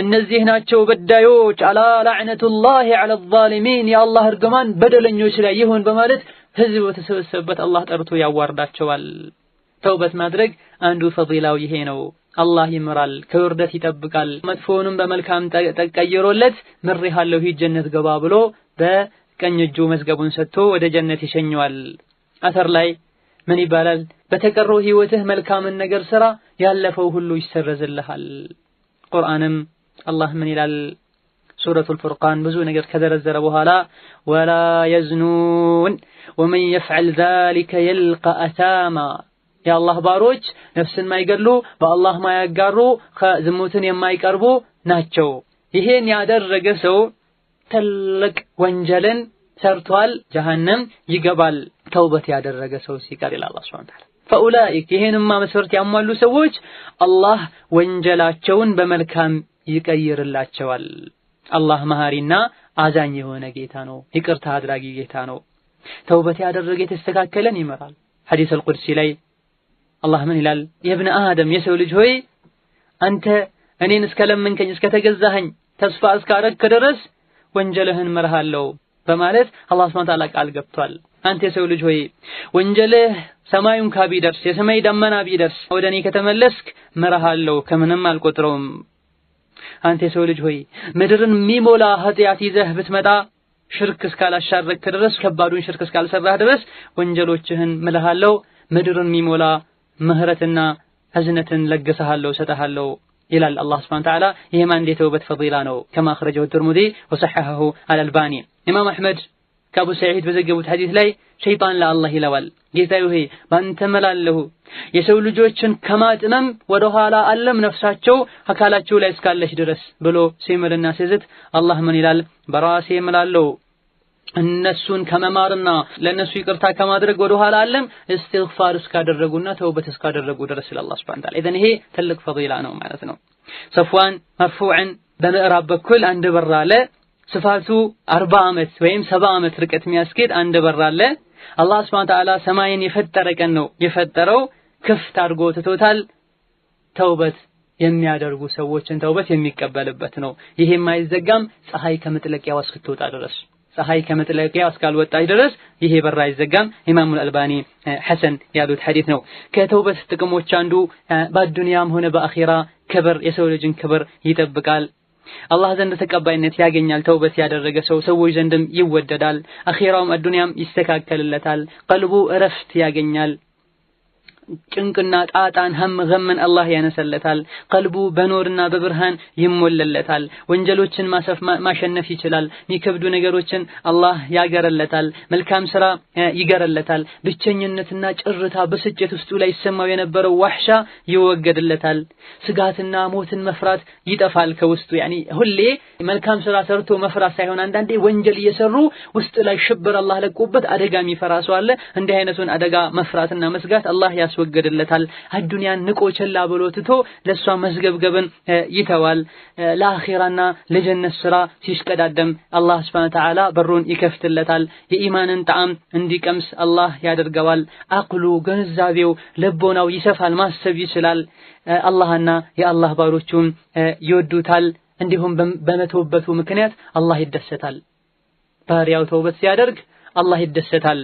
እነዚህ ናቸው በዳዮች። አላ ለዕነቱላሂ ዐለ ዛሊሚን፣ የአላህ እርግማን በደለኞች ላይ ይሁን በማለት ህዝብ በተሰበሰበበት አላህ ጠርቶ ያዋርዳቸዋል። ተውበት ማድረግ አንዱ ፈዲላው ይሄ ነው። አላህ ይምራል፣ ከውርደት ይጠብቃል። መጥፎውንም በመልካም ተቀይሮለት ምሬሃለሁ ሂድ ጀነት ገባ ብሎ በቀኝ እጁ መዝገቡን ሰጥቶ ወደ ጀነት ይሸኘዋል። አተር ላይ ምን ይባላል? በተቀረው ህይወትህ መልካምን ነገር ስራ ያለፈው ሁሉ ይሰረዝልሃል። ቁርአንም አላህ ምን ይላል? ሱረቱል ፉርቃን ብዙ ነገር ከዘረዘረ በኋላ ወላ የዝኑን ወመን የፍዐል ዛሊከ የልቀ አሳማ፣ የአላህ ባሮች ነፍስን ማይገድሉ በአላህ ማያጋሩ ከዝሙትን የማይቀርቡ ናቸው። ይሄን ያደረገ ሰው ትልቅ ወንጀልን ሰርቷል፣ ጀሃነም ይገባል። ተውበት ያደረገ ሰው ሲቀር ይላል አላህ ሱብሓነሁ ወተዓላ ፈኡላኢክ፣ ይሄንማ መስፈርት ያሟሉ ሰዎች አላህ ወንጀላቸውን በመልካም ይቀይርላቸዋል። አላህ መሐሪና አዛኝ የሆነ ጌታ ነው፣ ይቅርታ አድራጊ ጌታ ነው። ተውበት ያደረገ የተስተካከለን ይመራል። ሐዲስ አልቁድሲ ላይ አላህ ምን ይላል? የብነ አደም የሰው ልጅ ሆይ አንተ እኔን እስከለመንከኝ እስከተገዛኸኝ ተስፋ እስካረግክ ድረስ ወንጀልህን ምርሃለሁ በማለት አላህ ሱብሓነሁ ወተዓላ ቃል ገብቷል። አንተ የሰው ልጅ ሆይ ወንጀልህ ሰማዩን ቢደርስ የሰማይ ደመና ቢደርስ ወደ እኔ ከተመለስክ ምርሃለሁ፣ ከምንም አልቆጥረውም። አንተ የሰው ልጅ ሆይ ምድርን የሚሞላ ኃጢአት ይዘህ ብትመጣ ሽርክ እስካላሻረክ ድረስ ከባዱን ሽርክ እስካልሰራህ ድረስ ወንጀሎችህን ምልሃለሁ፣ ምድርን የሚሞላ ምህረትና ህዝነትን ለግሰሃለሁ ሰጠሃለሁ ይላል አላህ ሱብሓነሁ ወተዓላ። ይሄም አንድ የተውበት ፈዲላ ነው። ከማ አኽረጀሁ ተርሙዚ ወሰሐሐሁ አልአልባኒ። ኢማም አሕመድ ከአቡ ሰዒድ በዘገቡት ሐዲስ ላይ ሸይጣን ለአላህ ይለዋል፣ ጌታዬ ሆይ ባንተ እምላለሁ የሰው ልጆችን ከማጥመም ወደ ኋላ አለም ነፍሳቸው አካላቸው ላይ እስካለች ድረስ ብሎ ሲምልና ሲዝት አላህ ምን ይላል? በራሴ እምላለሁ እነሱን ከመማርና ለነሱ ይቅርታ ከማድረግ ወደ ኋላ አለም እስትግፋር እስካደረጉና ተውበት እስካደረጉ ድረስ ይላል አላህ ሱብሓነሁ ወተዓላ። ኢዘን ይሄ ትልቅ ፈዲላ ነው ማለት ነው። ሰፍዋን መርፉዕን በምዕራብ በኩል አንድ በር አለ። ስፋቱ 40 ዓመት ወይም 70 ዓመት ርቀት የሚያስኬድ አንድ በር አለ። አላህ ሱብሓነሁ ወተዓላ ሰማይን የፈጠረ ቀን ነው የፈጠረው፣ ክፍት አድርጎ ትቶታል። ተውበት የሚያደርጉ ሰዎችን ተውበት የሚቀበልበት ነው። ይሄም አይዘጋም ፀሐይ ከመጥለቂያው እስክትወጣ ድረስ፣ ፀሐይ ከመጥለቂያው እስካልወጣች ድረስ ይሄ በር አይዘጋም። ኢማሙ አልአልባኒ ሐሰን ያሉት ሐዲስ ነው። ከተውበት ጥቅሞች አንዱ በዱንያም ሆነ በአኺራ ክብር፣ የሰው ልጅን ክብር ይጠብቃል። አላህ ዘንድ ተቀባይነት ያገኛል። ተውበት ያደረገ ሰው ሰዎች ዘንድም ይወደዳል። አኺራውም አዱንያም ይስተካከልለታል። ቀልቡ እረፍት ያገኛል። ጭንቅና ጣጣን ገምን አላህ ያነሰለታል። ቀልቡ በኖርና በብርሃን ይሞለለታል። ወንጀሎችን ማሸነፍ ይችላል። የሚከብዱ ነገሮችን አላህ ያገረለታል። መልካም ስራ ይገረለታል። ብቸኝነትና ጭርታ ብስጭት ውስጡ ላይ ይሰማው የነበረው ዋህሻ ይወገድለታል። ስጋትና ሞትን መፍራት ይጠፋል ከውስጡ። ያኒ ሁሌ መልካም ስራ ሰርቶ መፍራት ሳይሆን አንዳንዴ ወንጀል እየሰሩ ውስጥ ላይ ሽብር አላህ ለቆበት አደጋ የሚፈራ ሰው አለ። እንዲህ አይነቱን አደጋ መፍራትና መስጋት አላህ ያስወገድለታል። አዱንያን ንቆ ቸላ ብሎ ትቶ ለሷ መስገብገብን ይተዋል። ለአኺራና ለጀነት ስራ ሲሽቀዳደም አላህ ሱብሓነሁ ወተዓላ በሩን ይከፍትለታል። የኢማንን ጣዕም እንዲቀምስ አላህ ያደርገዋል። አቅሉ ገንዛቤው ልቦናው ይሰፋል፣ ማሰብ ይችላል። አላህና የአላህ ባሮቹም ይወዱታል። እንዲሁም በመተውበቱ ምክንያት አላህ ይደሰታል። ባሪያው ተውበት ሲያደርግ አላህ ይደሰታል።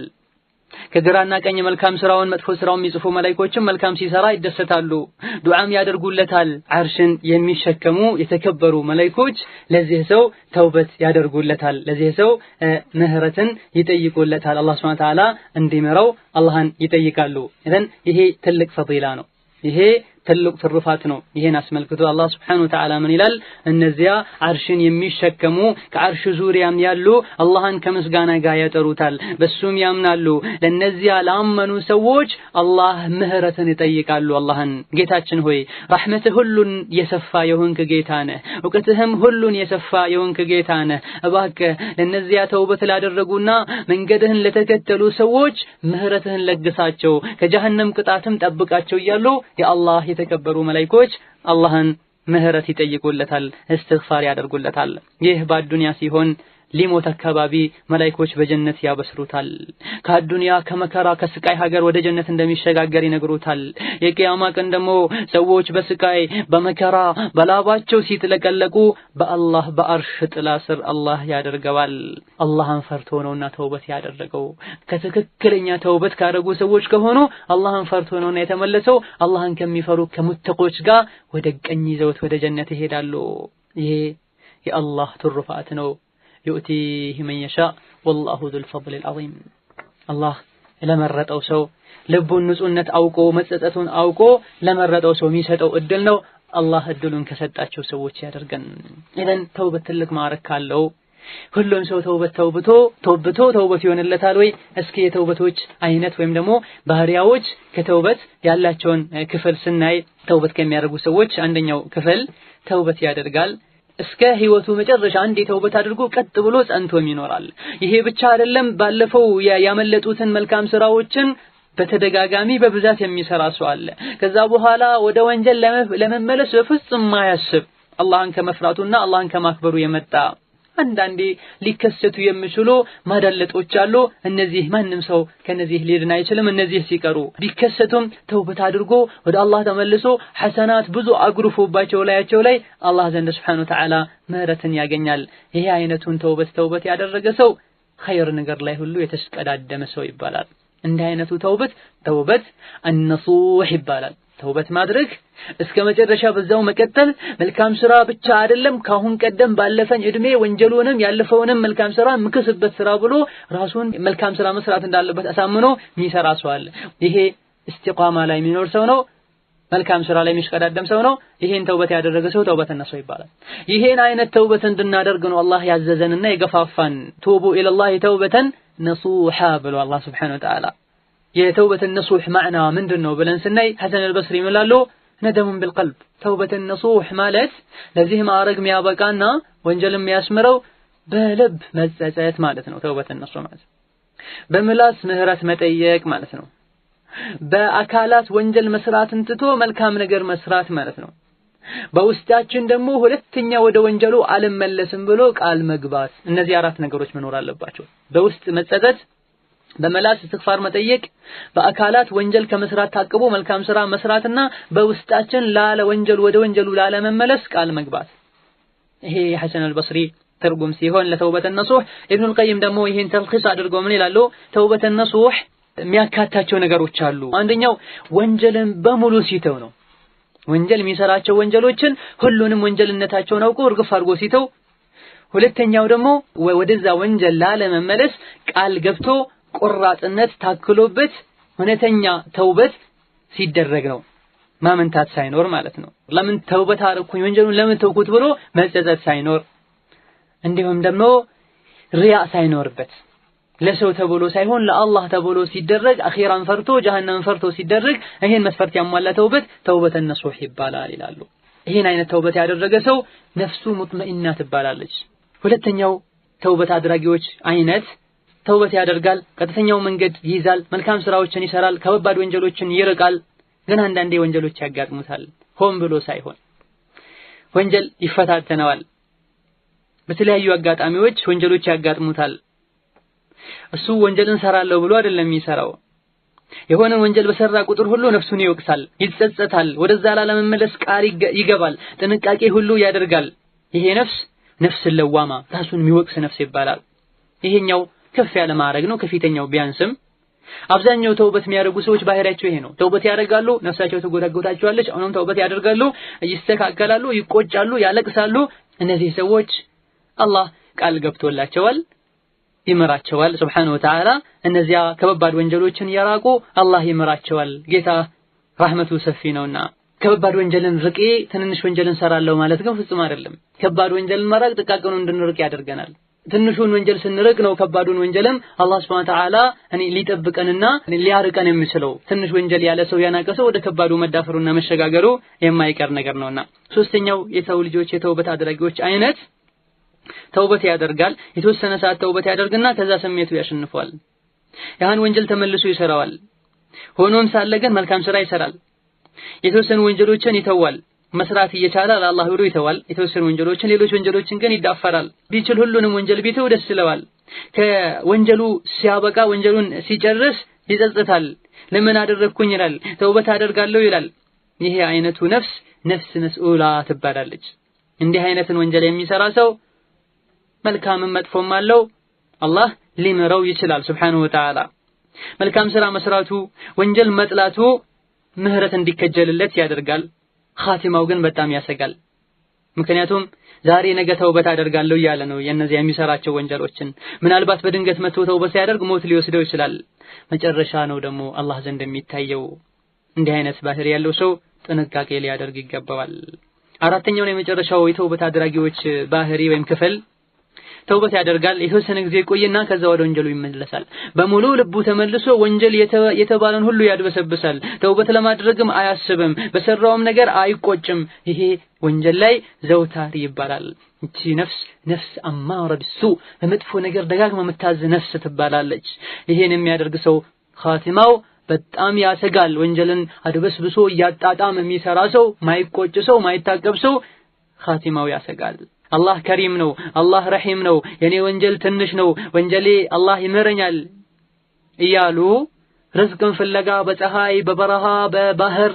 ከግራና ቀኝ መልካም ስራውን መጥፎ ስራውን የሚጽፉ መላእክቶችም መልካም ሲሰራ ይደሰታሉ፣ ዱዓም ያደርጉለታል። አርሽን የሚሸከሙ የተከበሩ መላእክቶች ለዚህ ሰው ተውበት ያደርጉለታል፣ ለዚህ ሰው ምህረትን ይጠይቁለታል። አላህ ሱብሓነሁ ወተዓላ እንዲመራው አላህን ይጠይቃሉ። ይሄ ትልቅ ፈዲላ ነው። ይሄ ትልቅ ትሩፋት ነው። ይሄን አስመልክቶ አላህ Subhanahu Wa Ta'ala ምን ይላል? እነዚያ አርሽን የሚሸከሙ ከአርሽ ዙሪያም ያሉ አላህን ከምስጋና ጋር ያጠሩታል፣ በሱም ያምናሉ። ለነዚያ ላመኑ ሰዎች አላህ ምህረትን ይጠይቃሉ። አላህን ጌታችን ሆይ ረህመትህ ሁሉን የሰፋ የሆንክ ጌታ ነህ፣ ዕውቀትህም ሁሉን የሰፋ የሆንክ ጌታ ነህ። እባክህ ለነዚያ ተውበት ላደረጉና መንገድህን ለተከተሉ ሰዎች ምህረትህን ለግሳቸው፣ ከጀሃነም ቅጣትም ጠብቃቸው እያሉ የአላህ የተከበሩ መላእክቶች አላህን ምህረት ይጠይቁለታል፣ እስትግፋር ያደርጉለታል። ይህ በአዱንያ ሲሆን ሊሞት አካባቢ መላእክቶች በጀነት ያበስሩታል። ከአዱንያ ከመከራ ከስቃይ ሀገር ወደ ጀነት እንደሚሸጋገር ይነግሩታል። የቂያማ ቀን ደግሞ ሰዎች በስቃይ በመከራ በላባቸው ሲጥለቀለቁ በአላህ በአርሽ ጥላ ስር አላህ ያደርገዋል። አላህን ፈርቶ ነውና ተውበት ያደረገው። ከትክክለኛ ተውበት ካደረጉ ሰዎች ከሆኑ አላህን ፈርቶ ነውና የተመለሰው አላህን ከሚፈሩ ከሙተቆች ጋር ወደ ቀኝ ይዘውት ወደ ጀነት ይሄዳሉ። ይሄ የአላህ ትሩፋት ነው። يؤتيه من يشاء والله ذو الفضل العظيم الله ለመረጠው ሰው ልቡን ንጹህነት አውቆ መጸጸቱን አውቆ ለመረጠው ሰው የሚሰጠው እድል ነው። አላህ እድሉን ከሰጣቸው ሰዎች ያደርገን። ኢዘን ተውበት ትልቅ ማዕረግ ካለው ሁሉም ሰው ተውበቶ ተውበት ይሆንለታል ወይ? እስኪ የተውበቶች አይነት ወይም ደግሞ ባህሪያዎች ከተውበት ያላቸውን ክፍል ስናይ ተውበት ከሚያደርጉ ሰዎች አንደኛው ክፍል ተውበት ያደርጋል እስከ ህይወቱ መጨረሻ አንዴ ተውበት አድርጎ ቀጥ ብሎ ጸንቶም ይኖራል። ይሄ ብቻ አይደለም፣ ባለፈው ያመለጡትን መልካም ስራዎችን በተደጋጋሚ በብዛት የሚሰራ ሰው አለ። ከዛ በኋላ ወደ ወንጀል ለመመለስ በፍጹም ማያስብ አላህን ከመፍራቱና አላህን ከማክበሩ የመጣ አንዳንዴ ሊከሰቱ የሚችሉ ማዳለጦች አሉ። እነዚህ ማንም ሰው ከነዚህ ሊድን አይችልም። እነዚህ ሲቀሩ ቢከሰቱም ተውበት አድርጎ ወደ አላህ ተመልሶ ሐሰናት ብዙ አግሩፎባቸው ላያቸው ላይ አላህ ዘንድ Subhanahu Wa Ta'ala ምህረትን ያገኛል። ይሄ አይነቱን ተውበት ያደረገ ሰው ኸይር ነገር ላይ ሁሉ የተስቀዳደመ ሰው ይባላል። እንዲህ አይነቱ ተውበት النصوح ይባላል። ተውበት ማድረግ እስከ መጨረሻ በዛው መቀጠል መልካም ስራ ብቻ አይደለም፣ ካሁን ቀደም ባለፈኝ እድሜ ወንጀሉንም ያለፈውንም መልካም ስራ ምክስበት ስራ ብሎ ራሱን መልካም ስራ መስራት እንዳለበት አሳምኖ የሚሰራ ሰው አለ። ይሄ እስቲቃማ ላይ የሚኖር ሰው ነው። መልካም ስራ ላይ የሚሽቀዳደም ሰው ነው። ይሄን ተውበት ያደረገ ሰው ተውበት ነሱ ይባላል። ይሄን አይነት ተውበት እንድናደርግ ነው አላህ ያዘዘንና የገፋፋን። ቱቡ ኢለላህ ተውበተን ነሱሃ ብሎ አላህ Subhanahu Wa Ta'ala የተውበት ነሱህ ማዕና ምንድነው ብለን ስናይ ሐሰን አልበስሪ ይላሉ ندم بالقلب توبة النصوح ማለት ለዚህ ማዕረግ የሚያበቃና ወንጀልም የሚያስምረው በልብ መጸጸት ማለት ነው። ተውበት النصوح ማለት በምላስ ምህረት መጠየቅ ማለት ነው። በአካላት ወንጀል መስራትን ትቶ መልካም ነገር መስራት ማለት ነው። በውስጣችን ደግሞ ሁለተኛ ወደ ወንጀሉ አልመለስም ብሎ ቃል መግባት። እነዚህ አራት ነገሮች መኖር አለባቸው። በውስጥ መጸጸት፣ በመላስ እስትግፋር መጠየቅ፣ በአካላት ወንጀል ከመስራት ታቅቦ መልካም ስራ መስራትና በውስጣችን ወደ ወንጀሉ ላለመመለስ ቃል መግባት። ይሄ ሐሰን አልበስሪ ትርጉም ሲሆን ለተውበት النصوح ኢብኑ አልቀይም ደግሞ ይሄን ተልኺስ አድርገው ምን ይላሉ? ተውበት النصوح የሚያካታቸው ነገሮች አሉ። አንደኛው ወንጀልን በሙሉ ሲተው ነው። ወንጀል የሚሰራቸው ወንጀሎችን ሁሉንም ወንጀልነታቸውን አውቆ እርግፍ አድርጎ ሲተው። ሁለተኛው ደግሞ ወደዛ ወንጀል ላለመመለስ ቃል ገብቶ ቁራጥነት ታክሎበት እውነተኛ ተውበት ሲደረግ ነው። ማመንታት ሳይኖር ማለት ነው። ለምን ተውበት አረኩኝ ወንጀሉን ለምን ተውኩት ብሎ መጸጸት ሳይኖር፣ እንዲሁም ደግሞ ሪያ ሳይኖርበት ለሰው ተብሎ ሳይሆን ለአላህ ተብሎ ሲደረግ አኺራን ፈርቶ ጀሃነም ፈርቶ ሲደረግ ይሄን መስፈርት ያሟላ ተውበት النصوح ይባላል ይላሉ። ይሄን አይነት ተውበት ያደረገ ሰው ነፍሱ ሙጥመኢና ትባላለች። ሁለተኛው ተውበት አድራጊዎች አይነት ተውበት ያደርጋል፣ ቀጥተኛው መንገድ ይይዛል፣ መልካም ስራዎችን ይሰራል፣ ከባድ ወንጀሎችን ይርቃል። ግን አንዳንዴ ወንጀሎች ያጋጥሙታል። ሆን ብሎ ሳይሆን ወንጀል ይፈታተነዋል። በተለያዩ አጋጣሚዎች ወንጀሎች ያጋጥሙታል። እሱ ወንጀልን ሰራለሁ ብሎ አይደለም የሚሰራው። የሆነ ወንጀል በሰራ ቁጥር ሁሉ ነፍሱን ይወቅሳል፣ ይጸጸታል፣ ወደዛ ላለመመለስ ቃል ይገባል፣ ጥንቃቄ ሁሉ ያደርጋል። ይሄ ነፍስ ለዋማ ራሱን የሚወቅስ ነፍስ ይባላል። ይሄኛው ከፍ ያለ ማዕረግ ነው። ከፊተኛው ቢያንስም አብዛኛው ተውበት የሚያደርጉ ሰዎች ባህሪያቸው ይሄ ነው። ተውበት ያደርጋሉ፣ ነፍሳቸው ትጎዳጎዳቸዋለች፣ አሁንም ተውበት ያደርጋሉ፣ ይስተካከላሉ፣ ይቆጫሉ፣ ያለቅሳሉ። እነዚህ ሰዎች አላህ ቃል ገብቶላቸዋል፣ ይመራቸዋል ሱብሓነሁ ወተዓላ። እነዚያ ከባባድ ወንጀሎችን ያራቁ አላህ ይመራቸዋል። ጌታ ረህመቱ ሰፊ ነውና ከባባድ ወንጀልን ርቄ ትንንሽ ወንጀልን ሰራለሁ ማለት ግን ፍጹም አይደለም። ከባባድ ወንጀልን መራቅ ጥቃቅኑን እንድንርቅ ያደርገናል። ትንሹን ወንጀል ስንርቅ ነው ከባዱን ወንጀልም አላህ ሱብሓነሁ ወተዓላ ሊጠብቀንና ሊያርቀን የሚችለው። ትንሽ ወንጀል ያለ ሰው ያናቀሰው ወደ ከባዱ መዳፈሩና መሸጋገሩ የማይቀር ነገር ነውና። ሶስተኛው የሰው ልጆች የተውበት አድራጊዎች አይነት ተውበት ያደርጋል፣ የተወሰነ ሰዓት ተውበት ያደርግና ከዛ ስሜቱ ያሸንፈዋል። ያን ወንጀል ተመልሶ ይሰራዋል። ሆኖም ሳለ ግን መልካም ስራ ይሰራል። የተወሰኑ ወንጀሎችን ይተዋል። መስራት እየቻለ ለአላህ ብሎ ይተዋል። የተወሰኑ ወንጀሎችን፣ ሌሎች ወንጀሎችን ግን ይዳፈራል። ቢችል ሁሉንም ወንጀል ቢተው ደስ ይለዋል። ከወንጀሉ ሲያበቃ ወንጀሉን ሲጨርስ ይጸጸታል። ለምን አደረግኩኝ ይላል። ተውበት አደርጋለሁ ይላል። ይሄ አይነቱ ነፍስ መስኡላ ትባላለች። እንዲህ አይነትን ወንጀል የሚሰራ ሰው መልካምም መጥፎም አለው፣ አላህ ሊምረው ይችላል ሱብሓነሁ ወተዓላ። መልካም ስራ መስራቱ፣ ወንጀል መጥላቱ ምህረት እንዲከጀልለት ያደርጋል። ኻቲማው ግን በጣም ያሰጋል። ምክንያቱም ዛሬ ነገ ተውበት አደርጋለሁ እያለ ነው የነዚያ የሚሰራቸው ወንጀሎችን። ምናልባት በድንገት መጥቶ ተውበት ሲያደርግ ሞት ሊወስደው ይችላል። መጨረሻ ነው ደግሞ አላህ ዘንድ የሚታየው። እንዲህ አይነት ባህሪ ያለው ሰው ጥንቃቄ ሊያደርግ ይገባዋል። አራተኛው ነው የመጨረሻው የተውበት አድራጊዎች ባህሪ ወይም ክፍል ተውበት ያደርጋል። የተወሰነ ጊዜ ቆይና ከዛ ወደ ወንጀሉ ይመለሳል። በሙሉ ልቡ ተመልሶ ወንጀል የተባለን ሁሉ ያድበሰብሳል። ተውበት ለማድረግም አያስብም። በሰራውም ነገር አይቆጭም። ይሄ ወንጀል ላይ ዘውታሪ ይባላል። እቺ ነፍስ አማረ ቢሱ በመጥፎ ነገር ደጋግማ የምታዝ ነፍስ ትባላለች። ይሄን የሚያደርግ ሰው ኻቲማው በጣም ያሰጋል። ወንጀልን አድበስብሶ እያጣጣም የሚሰራ ሰው፣ ማይቆጭ ሰው፣ ማይታቀብ ሰው ኻቲማው ያሰጋል። አላህ ከሪም ነው፣ አላህ ረሂም ነው፣ የኔ ወንጀል ትንሽ ነው፣ ወንጀሌ አላህ ይምረኛል እያሉ ርዝቅን ፍለጋ በፀሐይ በበረሃ በባህር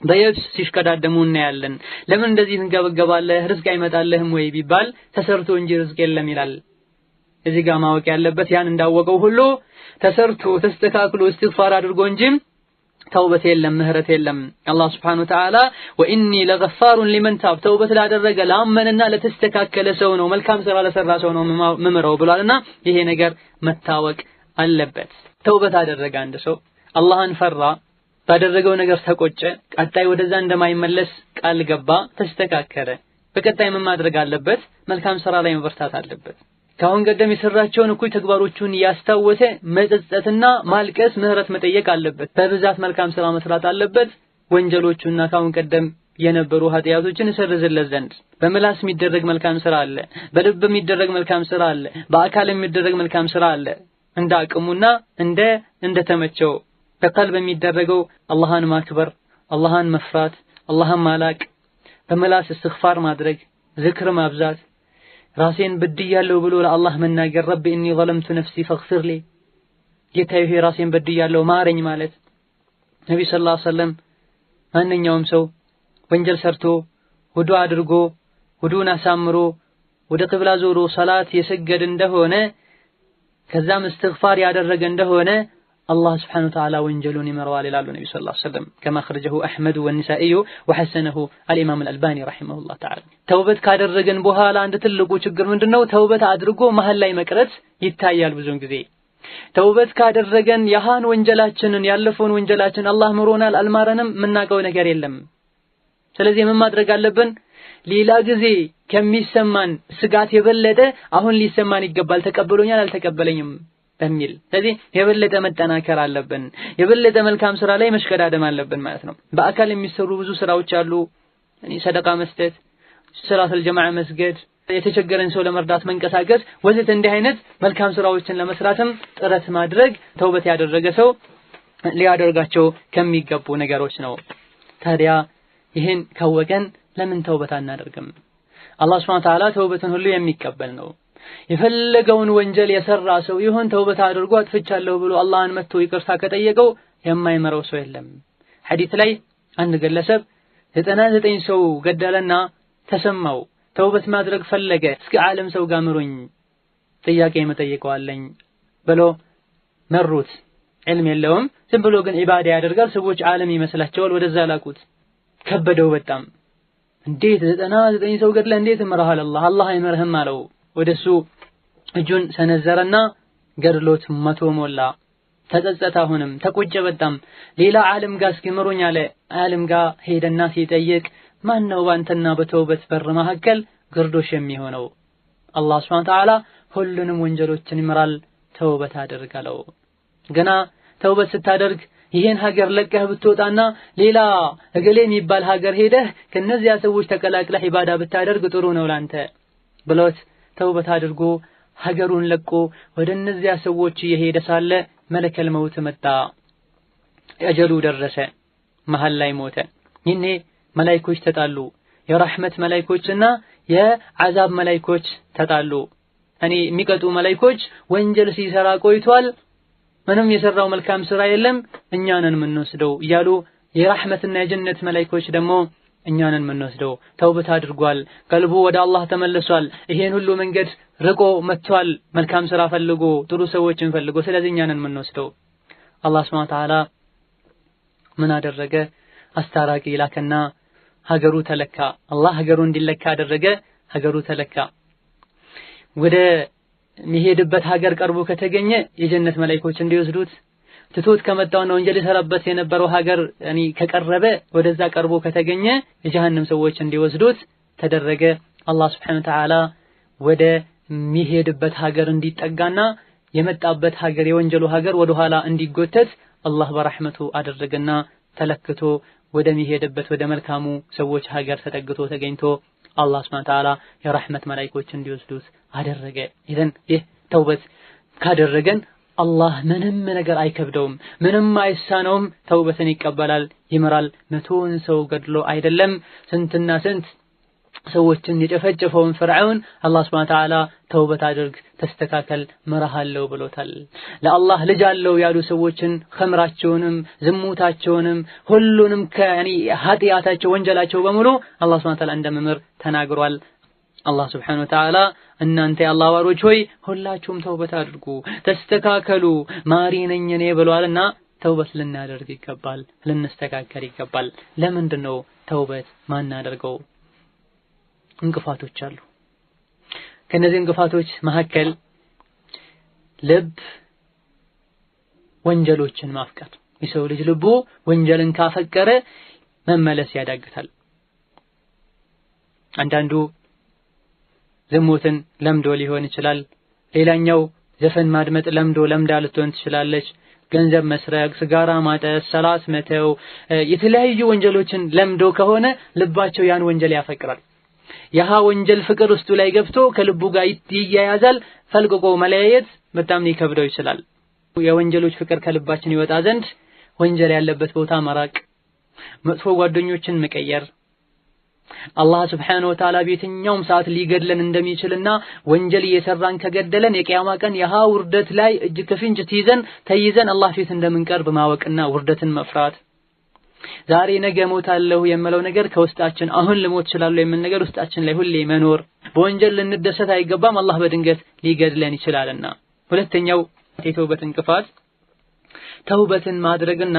በየብስ ሲሽከዳደሙ እናያለን። ለምን እንደዚህ ትንገበገባለህ ርዝቅ አይመጣልህም ወይ ቢባል ተሰርቶ እንጂ ርዝቅ የለም ይላል። እዚህ ጋር ማወቅ ያለበት ያን እንዳወቀው ሁሉ ተሰርቶ ተስተካክሎ እስትግፋር አድርጎ እንጂ ተውበት የለም፣ ምህረት የለም። አላህ ሱብሓነሁ ወተዓላ ወኢኒ ለገፋሩን ሊመን ታብ ተውበት ላደረገ ላመነና ለተስተካከለ ሰው ነው፣ መልካም ስራ ለሰራ ሰው ነው ምምረው ብሏልና ይሄ ነገር መታወቅ አለበት። ተውበት አደረገ አንድ ሰው አላህን ፈራ፣ ባደረገው ነገር ተቆጨ፣ ቀጣይ ወደዛ እንደማይመለስ ቃል ገባ፣ ተስተካከለ። በቀጣይ ምን ማድረግ አለበት? መልካም ስራ ላይ መበርታት አለበት። ካሁን ቀደም የሰራቸውን እኩይ ተግባሮቹን ያስታወሰ መጸጸትና ማልቀስ፣ ምህረት መጠየቅ አለበት። በብዛት መልካም ስራ መስራት አለበት። ወንጀሎቹና ካሁን ቀደም የነበሩ ኃጢያቶችን ይሰርዝለት ዘንድ በምላስ የሚደረግ መልካም ስራ አለ፣ በልብ የሚደረግ መልካም ስራ አለ፣ በአካል የሚደረግ መልካም ስራ አለ። እንደ አቅሙና እንደ ተመቸው በቀልብ የሚደረገው አላህን ማክበር፣ አላህን መፍራት፣ አላህን ማላቅ፣ በምላስ እስትግፋር ማድረግ፣ ዝክር ማብዛት፣ ራሴን በድያለሁ ብሎ ለአላህ መናገር፣ ረቢ ኢኒ ዘለምቱ ነፍሲ ፈግፊር ሊ፣ ጌታዬ ራሴን በድያለሁ ማረኝ ማለት። ነብዩ ሰለላሁ ዐለይሂ ወሰለም ማንኛውም ሰው ወንጀል ሰርቶ ውዱ አድርጎ ውዱን አሳምሮ ወደ ቂብላ ዞሮ ሶላት የሰገደ እንደሆነ ከዛም እስትግፋር ያደረገ እንደሆነ አላህ ሱብሓነሁ ወተዓላ ወንጀሉን ይመረዋል ይላሉ ነብዩ ሰለላሁ ዐለይሂ ወሰለም። ከማ خرجه احمد والنسائي وحسنه الامام الالباني رحمه الله تعالى። ተውበት ካደረገን በኋላ አንድ ትልቁ ችግር ምንድነው? ተውበት አድርጎ መሃል ላይ መቅረት ይታያል ብዙውን ጊዜ። ተውበት ካደረገን ያሃን ወንጀላችንን ያለፈውን ወንጀላችን አላህ ምሮናል አልማረንም የምናውቀው ነገር የለም። ስለዚህ ምን ማድረግ አለብን? ሌላ ጊዜ ከሚሰማን ስጋት የበለጠ አሁን ሊሰማን ይገባል፣ ተቀበሎኛል አልተቀበለኝም በሚል። ስለዚህ የበለጠ መጠናከር አለብን፣ የበለጠ መልካም ስራ ላይ መሽከዳደም አለብን ማለት ነው። በአካል የሚሰሩ ብዙ ስራዎች አሉ። ሰደቃ መስጠት፣ ሰላተል ጀማዓ መስገድ፣ የተቸገረን ሰው ለመርዳት መንቀሳቀስ ወዘተ እንዲህ አይነት መልካም ስራዎችን ለመስራትም ጥረት ማድረግ ተውበት ያደረገ ሰው ሊያደርጋቸው ከሚገቡ ነገሮች ነው። ታዲያ ይህን ካወቀን ለምን ተውበት አናደርግም? አላህ ሱብሓነሁ ወተዓላ ተውበትን ሁሉ የሚቀበል ነው። የፈለገውን ወንጀል የሰራ ሰው ይሁን ተውበት አድርጎ አጥፍቻለሁ ብሎ አላህን መጥቶ ይቅርታ ከጠየቀው የማይመረው ሰው የለም። ሐዲስ ላይ አንድ ግለሰብ 99 ሰው ገደለና ተሰማው፣ ተውበት ማድረግ ፈለገ። እስኪ ዓለም ሰው ጋር ምሩኝ ጥያቄ መጠየቀዋለኝ ብሎ መሩት። ዒልም የለውም ዝም ብሎ ግን ዒባዳ ያደርጋል። ሰዎች ዓለም ይመስላቸዋል፣ ወደዛ ላቁት። ከበደው በጣም እንዴት 99 ሰው ገድለህ እንዴት እምርሃል አላህ አይምርህም አለው። ወደሱ እጁን ሰነዘረና ገድሎት 100 ሞላ። ተጸጸተ፣ አሁንም ተቆጨ በጣም። ሌላ ዓለም ጋር እስኪ ምሩኝ አለ። ዓለም ጋር ሄደና ሲጠይቅ ማነው ባንተና በተውበት በር መካከል ግርዶሽ የሚሆነው? አላህ ሱብሓነሁ ወተዓላ ሁሉንም ወንጀሎችን ይምራል፣ ተውበት አድርግ አለው። ገና ተውበት ስታደርግ ይሄን ሀገር ለቀህ ብትወጣና ሌላ እገሌ የሚባል ሀገር ሄደህ ከነዚያ ሰዎች ተቀላቅለህ ዒባዳ ብታደርግ ጥሩ ነው ላንተ ብሎት ተውበት አድርጎ ሀገሩን ለቆ ወደ እነዚያ ሰዎች እየሄደ ሳለ መለከል መውት መጣ። አጀሉ ደረሰ፣ መሃል ላይ ሞተ። ይሄኔ መላእክቶች ተጣሉ። የረሕመት መላእክቶችና የዓዛብ መላእክቶች ተጣሉ። የሚቀጡ መላእክቶች ወንጀል ሲሰራ ቆይቷል፣ ምንም የሰራው መልካም ስራ የለም፣ እኛ ነን የምንወስደው እያሉ የረሕመትና የጀነት መላእክቶች ደግሞ እኛ ነን የምንወስደው፣ ተውበት አድርጓል፣ ቀልቡ ወደ አላህ ተመልሷል፣ ይሄን ሁሉ መንገድ ርቆ መጥቷል፣ መልካም ስራ ፈልጎ ጥሩ ሰዎችን ፈልጎ፣ ስለዚህ እኛ ነን የምንወስደው። አላህ ሱብሓነሁ ወተዓላ ምን አደረገ? አስታራቂ ላከና ሀገሩ ተለካ። አላህ ሀገሩ እንዲለካ አደረገ። ሀገሩ ተለካ። ወደ የሚሄድበት ሀገር ቀርቦ ከተገኘ የጀነት መላእክቶች እንዲወስዱት፣ ትቶት ከመጣውና ወንጀል የሰራበት የነበረው ሀገር ከቀረበ ወደዛ ቀርቦ ከተገኘ የጀሃነም ሰዎች እንዲወስዱት ተደረገ። አላህ ሱብሓነሁ ወተዓላ ወደ የሚሄድበት ሀገር እንዲጠጋና የመጣበት ሀገር የወንጀሉ ሀገር ወደ ኋላ እንዲጎተት አላህ በረሕመቱ አደረገና ተለክቶ ወደሚሄድበት ወደ መልካሙ ሰዎች ሀገር ተጠግቶ ተገኝቶ አላህ ሱብሓነሁ ወተዓላ የረሕመት መላእክቶች እንዲወስዱት አደረገ። ኢዘን ይህ ተውበት ካደረገን አላህ ምንም ነገር አይከብደውም፣ ምንም አይሳነውም። ተውበትን ይቀበላል፣ ይምራል። 100ን ሰው ገድሎ አይደለም ስንትና ስንት ሰዎችን የጨፈጨፈውን ፍርዓውን አላህ ሱብሓነሁ ወተዓላ ተውበት አድርግ፣ ተስተካከል፣ ምራሃለው ብሎታል። ለአላህ ልጅ አለው ያሉ ሰዎችን ኸምራቸውንም ዝሙታቸውንም ሁሉንም ኃጢአታቸው ወንጀላቸው በሙሉ አላህ ሱብሓነሁ ወተዓላ እንደሚምር ተናግሯል። አላህ ሱብሓነሁ ወተዓላ እናንተ የአላህ ባሮች ሆይ ሁላችሁም ተውበት አድርጉ፣ ተስተካከሉ፣ ማሪ ነኝ እኔ ብሏልና ተውበት ልናደርግ ይገባል፣ ልንስተካከል ይገባል። ለምንድን ነው ተውበት ማናደርገው? እንቅፋቶች አሉ። ከነዚህ እንቅፋቶች መካከል ልብ ወንጀሎችን ማፍቀር። የሰው ልጅ ልቡ ወንጀልን ካፈቀረ መመለስ ያዳግታል። አንዳንዱ ዝሙትን ለምዶ ሊሆን ይችላል። ሌላኛው ዘፈን ማድመጥ ለምዳ ልትሆን ትችላለች። ገንዘብ መስረቅ፣ ስጋራ ማጨስ፣ ሰላት መተው፣ የተለያዩ ወንጀሎችን ለምዶ ከሆነ ልባቸው ያን ወንጀል ያፈቅራል። ያሃ ወንጀል ፍቅር ውስጡ ላይ ገብቶ ከልቡ ጋር ይያያዛል። ፈልቅቆ መለያየት በጣም ሊከብደው ይችላል። የወንጀሎች ፍቅር ከልባችን ይወጣ ዘንድ ወንጀል ያለበት ቦታ መራቅ፣ መጥፎ ጓደኞችን መቀየር፣ አላህ ሱብሓነሁ ወተዓላ በየትኛውም ሰዓት ሊገድለን እንደሚችልና ወንጀል እየሰራን ከገደለን የቂያማ ቀን ያሃ ውርደት ላይ እጅ ከፍንጅ ተይዘን አላህ ፊት እንደምንቀርብ ማወቅና ውርደትን መፍራት። ዛሬ ነገ ሞታለሁ የምለው ነገር ከውስጣችን አሁን ልሞት እችላለሁ የምል ነገር ውስጣችን ላይ ሁሌ መኖር። በወንጀል ልንደሰት አይገባም፣ አላህ በድንገት ሊገድለን ይችላልና። ሁለተኛው የተውበት እንቅፋት ተውበትን ማድረግና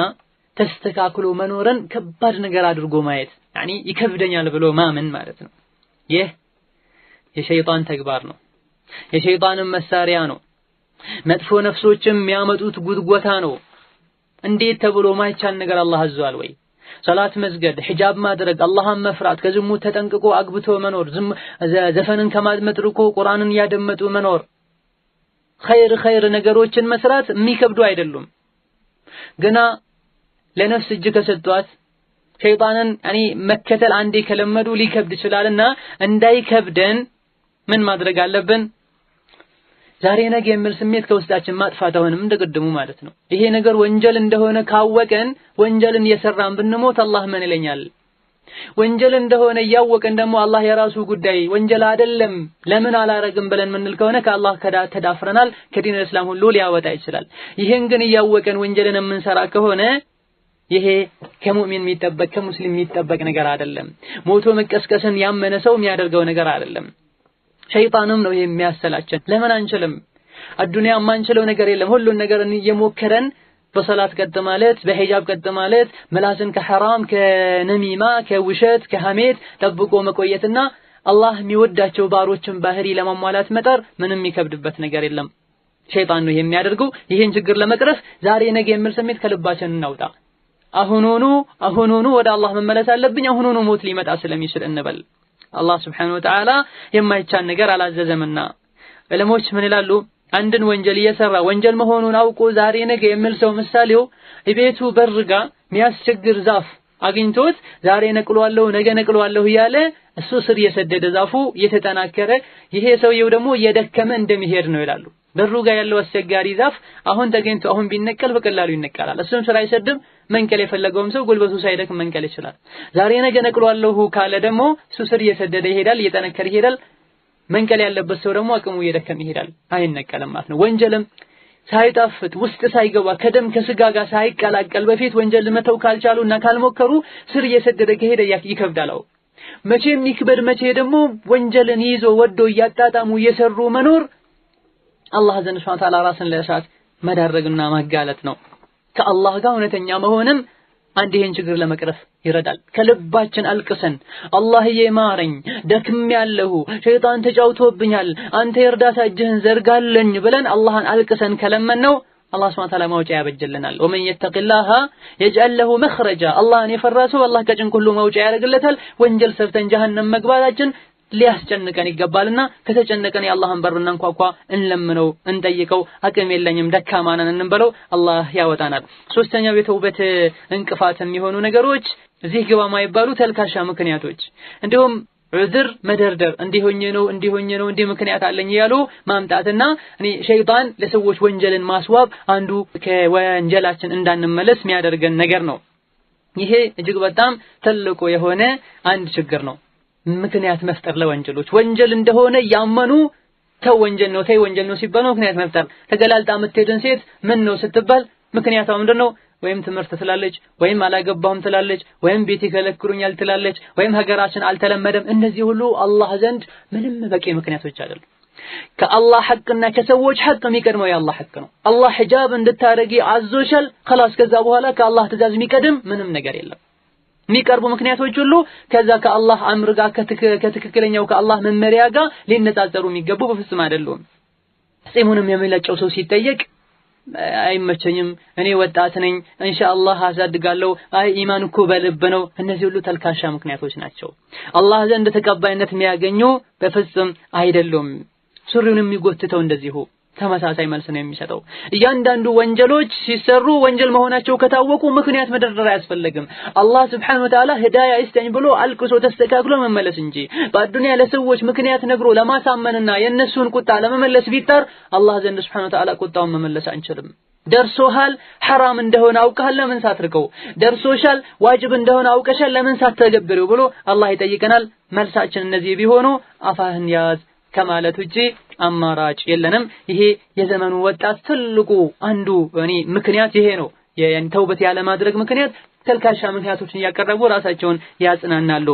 ተስተካክሎ መኖርን ከባድ ነገር አድርጎ ማየት፣ ይከብደኛል ብሎ ማመን ማለት ነው። ይህ የሸይጣን ተግባር ነው፣ የሸይጣንም መሳሪያ ነው። መጥፎ ነፍሶችም የሚያመጡት ጉድጎታ ነው። እንዴት ተብሎ ማይቻል ነገር አላህ አዟል ወይ? ሰላት መስገድ፣ ሒጃብ ማድረግ፣ አላህን መፍራት፣ ከዝሙት ተጠንቅቆ አግብቶ መኖር፣ ዘፈንን ከማድመጥ ርቆ ቁርአንን ያደመጡ መኖር፣ ኸይር ነገሮችን መስራት የሚከብዱ አይደሉም። ግና ለነፍስ እጅ ከሰጧት ሸይጣንን መከተል አንዴ ከለመዱ ሊከብድ ይችላልና እንዳይከብደን ምን ማድረግ አለብን? ዛሬ ነገ የሚል ስሜት ከውስጣችን ማጥፋት አሁንም እንደቀደሙ ማለት ነው። ይሄ ነገር ወንጀል እንደሆነ ካወቀን ወንጀልን እየሰራን ብንሞት አላህ ምን ይለኛል? ወንጀል እንደሆነ እያወቀን ደግሞ አላህ የራሱ ጉዳይ ወንጀል አይደለም ለምን አላረግም ብለን ምንል ከሆነ ከአላህ ተዳፍረናል፣ ከዲን እስላም ሁሉ ሊያወጣ ይችላል። ይሄን ግን እያወቀን ወንጀልን የምንሰራ ከሆነ ይሄ ከሙእሚን የሚጠበቅ ከሙስሊም የሚጠበቅ ነገር አይደለም። ሞቶ መቀስቀስን ያመነ ሰው የሚያደርገው ነገር አይደለም። ሸይጣንም ነው የሚያሰላችን። ለምን አንችልም? አዱንያ ማንችለው ነገር የለም። ሁሉን ነገር እየሞከረን በሰላት ቀጥ ማለት በሂጃብ ቀጥ ማለት ምላስን ከሐራም ከነሚማ ከውሸት ከሐሜት ጠብቆ መቆየትና አላህ የሚወዳቸው ባሮችን ባህሪ ለማሟላት መጣር ምንም የሚከብድበት ነገር የለም። ሸይጣን ነው የሚያደርገው። ይሄን ችግር ለመቅረፍ ዛሬ ነገ የሚል ስሜት ከልባችን እናውጣ። አሁኑኑ ወደ አላህ መመለስ አለብኝ፣ አሁኑኑ ሞት ሊመጣ ስለሚችል እንበል። አላህ Subhanahu Wa Ta'ala የማይቻል ነገር አላዘዘምና። ዕለሞች ምን ይላሉ? አንድን ወንጀል እየሰራ ወንጀል መሆኑን አውቆ ዛሬ ነገ የሚል ሰው ምሳሌው ቤቱ በርጋ የሚያስቸግር ዛፍ አግኝቶት ዛሬ ነቅሏለሁ ነገ ነቅሏለሁ እያለ እሱ ስር የሰደደ ዛፉ እየተጠናከረ ይሄ ሰውየው ደግሞ እየደከመ እንደሚሄድ ነው ይላሉ። በሩ ጋር ያለው አስቸጋሪ ዛፍ አሁን ተገኝቶ አሁን ቢነቀል በቀላሉ ይነቀላል። እሱም ስራ አይሰድም። መንቀል የፈለገውም ሰው ጉልበቱ ሳይደክም መንቀል ይችላል። ዛሬ ነገ ነቅሏለሁ ካለ ደግሞ እሱ ስር እየሰደደ ይሄዳል፣ እየጠነከረ ይሄዳል። መንቀል ያለበት ሰው ደግሞ አቅሙ እየደከመ ይሄዳል፣ አይነቀልም ማለት ነው። ወንጀልም ሳይጣፍጥ ውስጥ ሳይገባ ከደም ከስጋ ጋር ሳይቀላቀል በፊት ወንጀል መተው ካልቻሉና ካልሞከሩ ስር እየሰደደ ከሄደ ይከብዳል። መቼም ይክበድ መቼ ደግሞ ወንጀልን ይዞ ወዶ እያጣጣሙ እየሰሩ መኖር አላህ ዘንድ ሱብሓነሁ ወተዓላ ራስን ለእሳት መዳረግና ማጋለጥ ነው። ከአላህ ጋር እውነተኛ መሆንም አንድ ይሄን ችግር ለመቅረፍ ይረዳል። ከልባችን አልቅሰን አላህዬ ማረኝ ደክሜያለሁ ሸይጣን ተጫውቶብኛል አንተ የእርዳታ እጅህን ዘርጋልኝ ብለን አላህን አልቅሰን ከለመነው አላህ Subhanahu Wa Ta'ala መውጫ ያበጅልናል። ወመን የተቂላህ يجعل له مخرجا አላህን የፈራ ሰው አላህ ከጭንቅ ሁሉ መውጫ ያደርግለታል። ወንጀል ሰርተን ጀሃነም መግባታችን ሊያስጨንቀን ይገባልና ከተጨነቀን የአላህን በር እናንኳኳ፣ እንለምነው፣ እንጠይቀው። አቅም የለኝም ደካማ ነን እንበለው፣ አላህ ያወጣናል። ሶስተኛው የተውበት እንቅፋት የሚሆኑ ነገሮች እዚህ ግባ ማይባሉ ተልካሻ ምክንያቶች እንዲሁም ዑዝር መደርደር እንዲሆኝ ነው እንዲህ ምክንያት አለኝ ያሉ ማምጣትና ሸይጣን ለሰዎች ወንጀልን ማስዋብ አንዱ ከወንጀላችን እንዳንመለስ የሚያደርገን ነገር ነው። ይሄ እጅግ በጣም ትልቁ የሆነ አንድ ችግር ነው። ምክንያት መፍጠር ለወንጀሎች ወንጀል እንደሆነ ያመኑ ተው ወንጀል ነው ሲባል ምክንያት መፍጠር። ተገላልጣ የምትሄድን ሴት ምን ነው ስትባል ምክንያቷ ምንድነው? ወይም ትምህርት ትላለች፣ ወይም አላገባሁም ትላለች፣ ወይም ቤት ይከለክሉኛል ትላለች፣ ወይም ሀገራችን አልተለመደም። እነዚህ ሁሉ አላህ ዘንድ ምንም በቂ ምክንያቶች አይደሉም። ከአላህ ሐቅና ከሰዎች ሐቅ የሚቀድመው የአላህ ሐቅ ነው። አላህ ሒጃብ እንድታረጊ አዞሻል خلاص ከዛ በኋላ ከአላህ ትእዛዝ የሚቀድም ምንም ነገር የለም። የሚቀርቡ ምክንያቶች ሁሉ ከዛ ከአላህ አምር ጋር ከትክክለኛው ከአላህ መመሪያ ጋር ሊነጻጸሩ የሚገቡ በፍጹም አይደሉም። ጺሙንም የሚለጨው ሰው ሲጠየቅ አይመቸኝም እኔ ወጣት ነኝ ኢንሻአላህ አሳድጋለሁ ኢማን እኮ በልብ ነው። እነዚህ ሁሉ ተልካሻ ምክንያቶች ናቸው። አላህ ዘንድ ተቀባይነት የሚያገኙ በፍጹም አይደሉም። ሱሪውን የሚጎትተው እንደዚሁ ተመሳሳይ መልስ ነው የሚሰጠው። እያንዳንዱ ወንጀሎች ሲሰሩ ወንጀል መሆናቸው ከታወቁ ምክንያት መደርደር አያስፈልግም። አላህ Subhanahu Wa Ta'ala ሂዳያ ይስጠኝ ብሎ አልቅሶ ተስተካክሎ መመለስ እንጂ በአዱንያ ለሰዎች ምክንያት ነግሮ ለማሳመንና የነሱን ቁጣ ለመመለስ ቢጣር አላህ ዘንድ Subhanahu Wa Ta'ala ቁጣውን መመለስ አንችልም። ደርሶሃል ሐራም እንደሆነ አውቀሃል ለምን ሳትርከው? ደርሶሻል ዋጅብ እንደሆነ አውቀሻል ለምን ሳትተገብሪው ብሎ አላህ ይጠይቀናል። መልሳችን እነዚህ ቢሆኑ አፋህን ያዝ ከማለት ውጪ አማራጭ የለንም። ይሄ የዘመኑ ወጣት ትልቁ አንዱ ምክንያት ይሄ ነው። ተውበት ያለ ማድረግ ምክንያት ተልካሻ ምክንያቶችን ያቀርቡ ራሳቸውን ያጽናናሉ።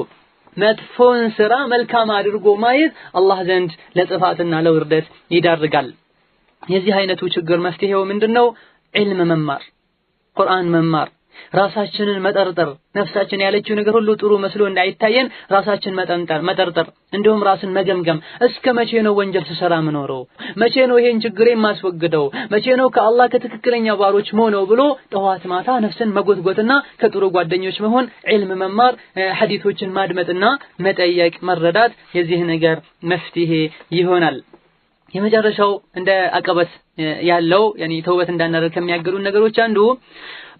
መጥፎን ስራ መልካም አድርጎ ማየት አላህ ዘንድ ለጥፋትና ለውርደት ይዳርጋል። የዚህ አይነቱ ችግር መፍትሄው ምንድነው? ዒልም መማር፣ ቁርአን መማር፣ ራሳችንን መጠርጠር፣ ነፍሳችን ያለችው ነገር ሁሉ ጥሩ መስሎ እንዳይታየን ራሳችን መጠርጠር፣ እንዲሁም ራስን መገምገም። እስከ መቼ ነው ወንጀል ስሰራ ምኖረው? መቼ ነው ይሄን ችግሬን ማስወግደው? መቼ ነው ከአላህ ከትክክለኛ ባሮች ሆነው ብሎ ጠዋት ማታ ነፍስን መጎትጎትና ከጥሩ ጓደኞች መሆን፣ ዒልም መማር፣ ሐዲሶችን ማድመጥና መጠየቅ፣ መረዳት የዚህ ነገር መፍትሄ ይሆናል። የመጨረሻው እንደ አቀበት ያለው ተውበት እንዳናደርግ ከሚያገዱን ነገሮች አንዱ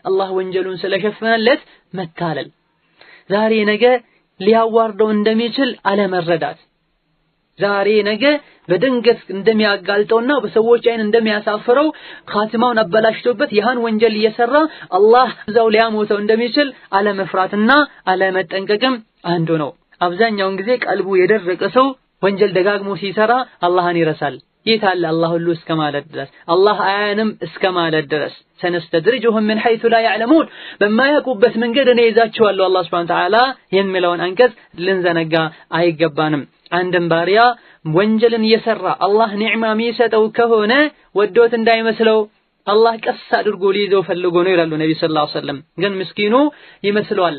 አላህ ወንጀሉን ስለሸፈነለት መታለል፣ ዛሬ ነገ ሊያዋርደው እንደሚችል አለመረዳት፣ ዛሬ ነገ በድንገት እንደሚያጋልጠውና በሰዎች አይን እንደሚያሳፍረው ኻቲማውን አበላሽቶበት ያን ወንጀል እየሰራ አላህ እዛው ሊያሞተው እንደሚችል አለመፍራትና አለመጠንቀቅም አንዱ ነው። አብዛኛውን ጊዜ ቀልቡ የደረቀ ሰው ወንጀል ደጋግሞ ሲሰራ አላህን ይረሳል። ይታል አላህ ሁሉ እስከማለት ድረስ አላህ አያንም እስከማለት ድረስ ሰነስተድርጁሁም من حيث لا يعلمون በማያውቁበት መንገድ እኔ ይዛቸዋለሁ አላህ Subhanahu Wa Ta'ala የሚለውን አንቀጽ ልንዘነጋ አይገባንም። አንድም ባሪያ ወንጀልን እየሰራ አላህ ኒዕማ የሚሰጠው ከሆነ ወዶት እንዳይመስለው አላህ ቀስ አድርጎ ሊይዘው ፈልጎ ነው ይላሉ ነብዩ ሰለላሁ ዐለይሂ ወሰለም። ግን ምስኪኑ ይመስለዋል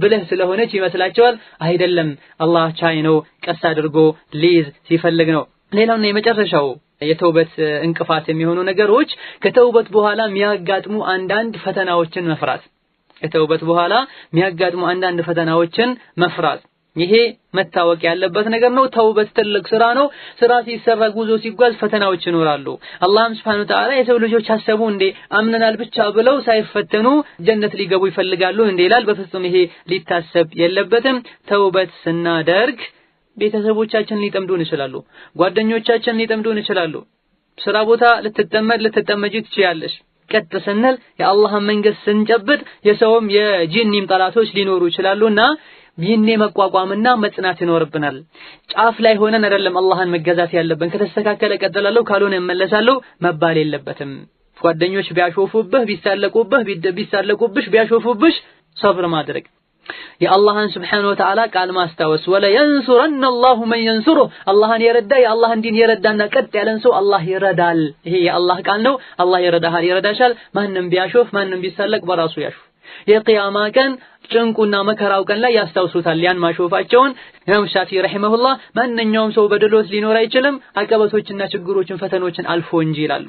ብልህ ስለሆነች ይመስላቸዋል። አይደለም አላህ ቻይ ነው፣ ቀስ አድርጎ ሊይዝ ሲፈልግ ነው። ሌላውና የመጨረሻው የተውበት እንቅፋት የሚሆኑ ነገሮች ከተውበት በኋላ የሚያጋጥሙ አንዳንድ ፈተናዎችን መፍራት። ከተውበት በኋላ የሚያጋጥሙ አንዳንድ ፈተናዎችን መፍራት ይሄ መታወቅ ያለበት ነገር ነው። ተውበት ትልቅ ስራ ነው። ስራ ሲሰራ ጉዞ ሲጓዝ ፈተናዎች ይኖራሉ። አላህም Subhanahu Wa Ta'ala የሰው ልጆች አሰቡ እንዴ አምነናል ብቻ ብለው ሳይፈተኑ ጀነት ሊገቡ ይፈልጋሉ እንዴ ይላል። በፍጹም ይሄ ሊታሰብ የለበትም። ተውበት ስናደርግ ቤተሰቦቻችን ሊጠምዱን ይችላሉ፣ ጓደኞቻችን ሊጠምዱን ይችላሉ። ስራ ቦታ ልትጠመጂ ትችያለሽ። ቀጥ ስንል የአላህን መንገድ ስንጨብጥ የሰውም የጂኒም ጠላቶች ሊኖሩ ይችላሉና ይህኔ መቋቋምና መጽናት ይኖርብናል። ጫፍ ላይ ሆነን አይደለም አላህን መገዛት ያለብን። ከተስተካከለ ቀጥላለሁ ካልሆነ እመለሳለሁ መባል የለበትም። ጓደኞች ቢያሾፉብህ ቢሳለቁብሽ ቢያሾፉብሽ ሰብር ማድረግ፣ የአላህን Subhanahu Wa Ta'ala ቃል ማስታወስ። ወላ ينصرن الله من ينصره አላህን የረዳ የአላህን ዲን የረዳና ቀጥ ያለን ሰው አላህ ይረዳል። ይሄ የአላህ ቃል ነው። አላህ ይረዳሻል። ማንንም ቢያሾፍ ማንንም ቢሳለቅ በራሱ ያሾፍ። የቂያማ ቀን ጭንቁና መከራው ቀን ላይ ያስታውሱታል ያን ማሾፋቸውን። ኢማም ሻፊዒ ረሂመሁላህ ማንኛውም ሰው በድሎት ሊኖር አይችልም አቀበቶችና ችግሮችን ፈተኖችን አልፎ እንጂ ይላሉ።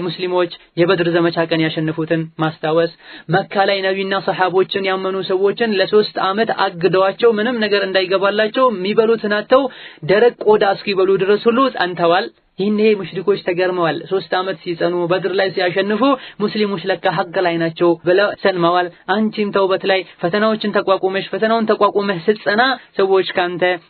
ሙስሊሞች የበድር ዘመቻ ቀን ያሸነፉትን ማስታወስ፣ መካ ላይ ነብይና ሰሃቦችን ያመኑ ሰዎችን ለ3 ዓመት አግደዋቸው ምንም ነገር እንዳይገባላቸው የሚበሉትን አጥተው ደረቅ ቆዳ እስኪበሉ ድረስ ሁሉ ጸንተዋል። ይሄኔ ሙሽሪኮች ተገርመዋል። 3 ዓመት ሲጸኑ በድር ላይ ሲያሸንፉ ሙስሊሞች ለካ ሐቅ ላይ ናቸው ብለው ሰልመዋል። አንቺም ተውበት ላይ ፈተናውን ተቋቁመሽ ስትጸና ሰዎች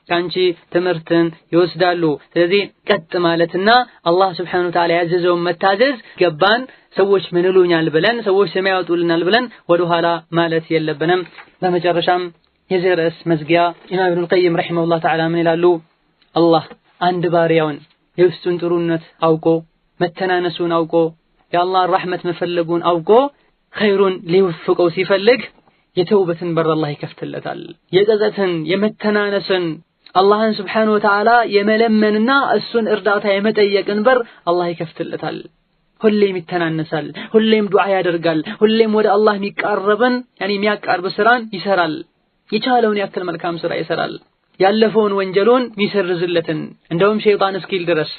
ካንቺ ትምህርትን ይወስዳሉ። ስለዚህ ቀጥ ማለትና አላህ Subhanahu Wa Ta'ala ያዘዘውን መታዘዝ ገባን። ሰዎች ምን ይሉኛል ብለን ሰዎች ስም ያወጡልናል ብለን ወደ ኋላ ማለት የለብንም። በመጨረሻም የዚህ ርዕስ መዝጊያ ኢማም ኢብኑል ቀይም ረሂመሁላህ ተዓላ ምን ይላሉ? አላህ አንድ ባሪያውን የውስጡን ጥሩነት አውቆ መተናነሱን አውቆ የአላህ ረህመት መፈለጉን አውቆ ኸይሩን ሊወፍቀው ሲፈልግ የተውበትን በር አላህ ይከፍትለታል። የጸጸትን የመተናነስን አላህን Subhanahu Wa Ta'ala የመለመንና እሱን እርዳታ የመጠየቅን በር አላህ ይከፍትለታል። ሁሌም ይተናነሳል፣ ሁሌም ዱዓ ያደርጋል፣ ሁሌም ወደ አላህ የሚያቀርብ ስራን ይሰራል። የቻለውን ያክል መልካም ስራ ይሰራል። ያለፈውን ወንጀሉን ሚሰርዝለትን እንደውም ሸይጣን እስኪል ድረስ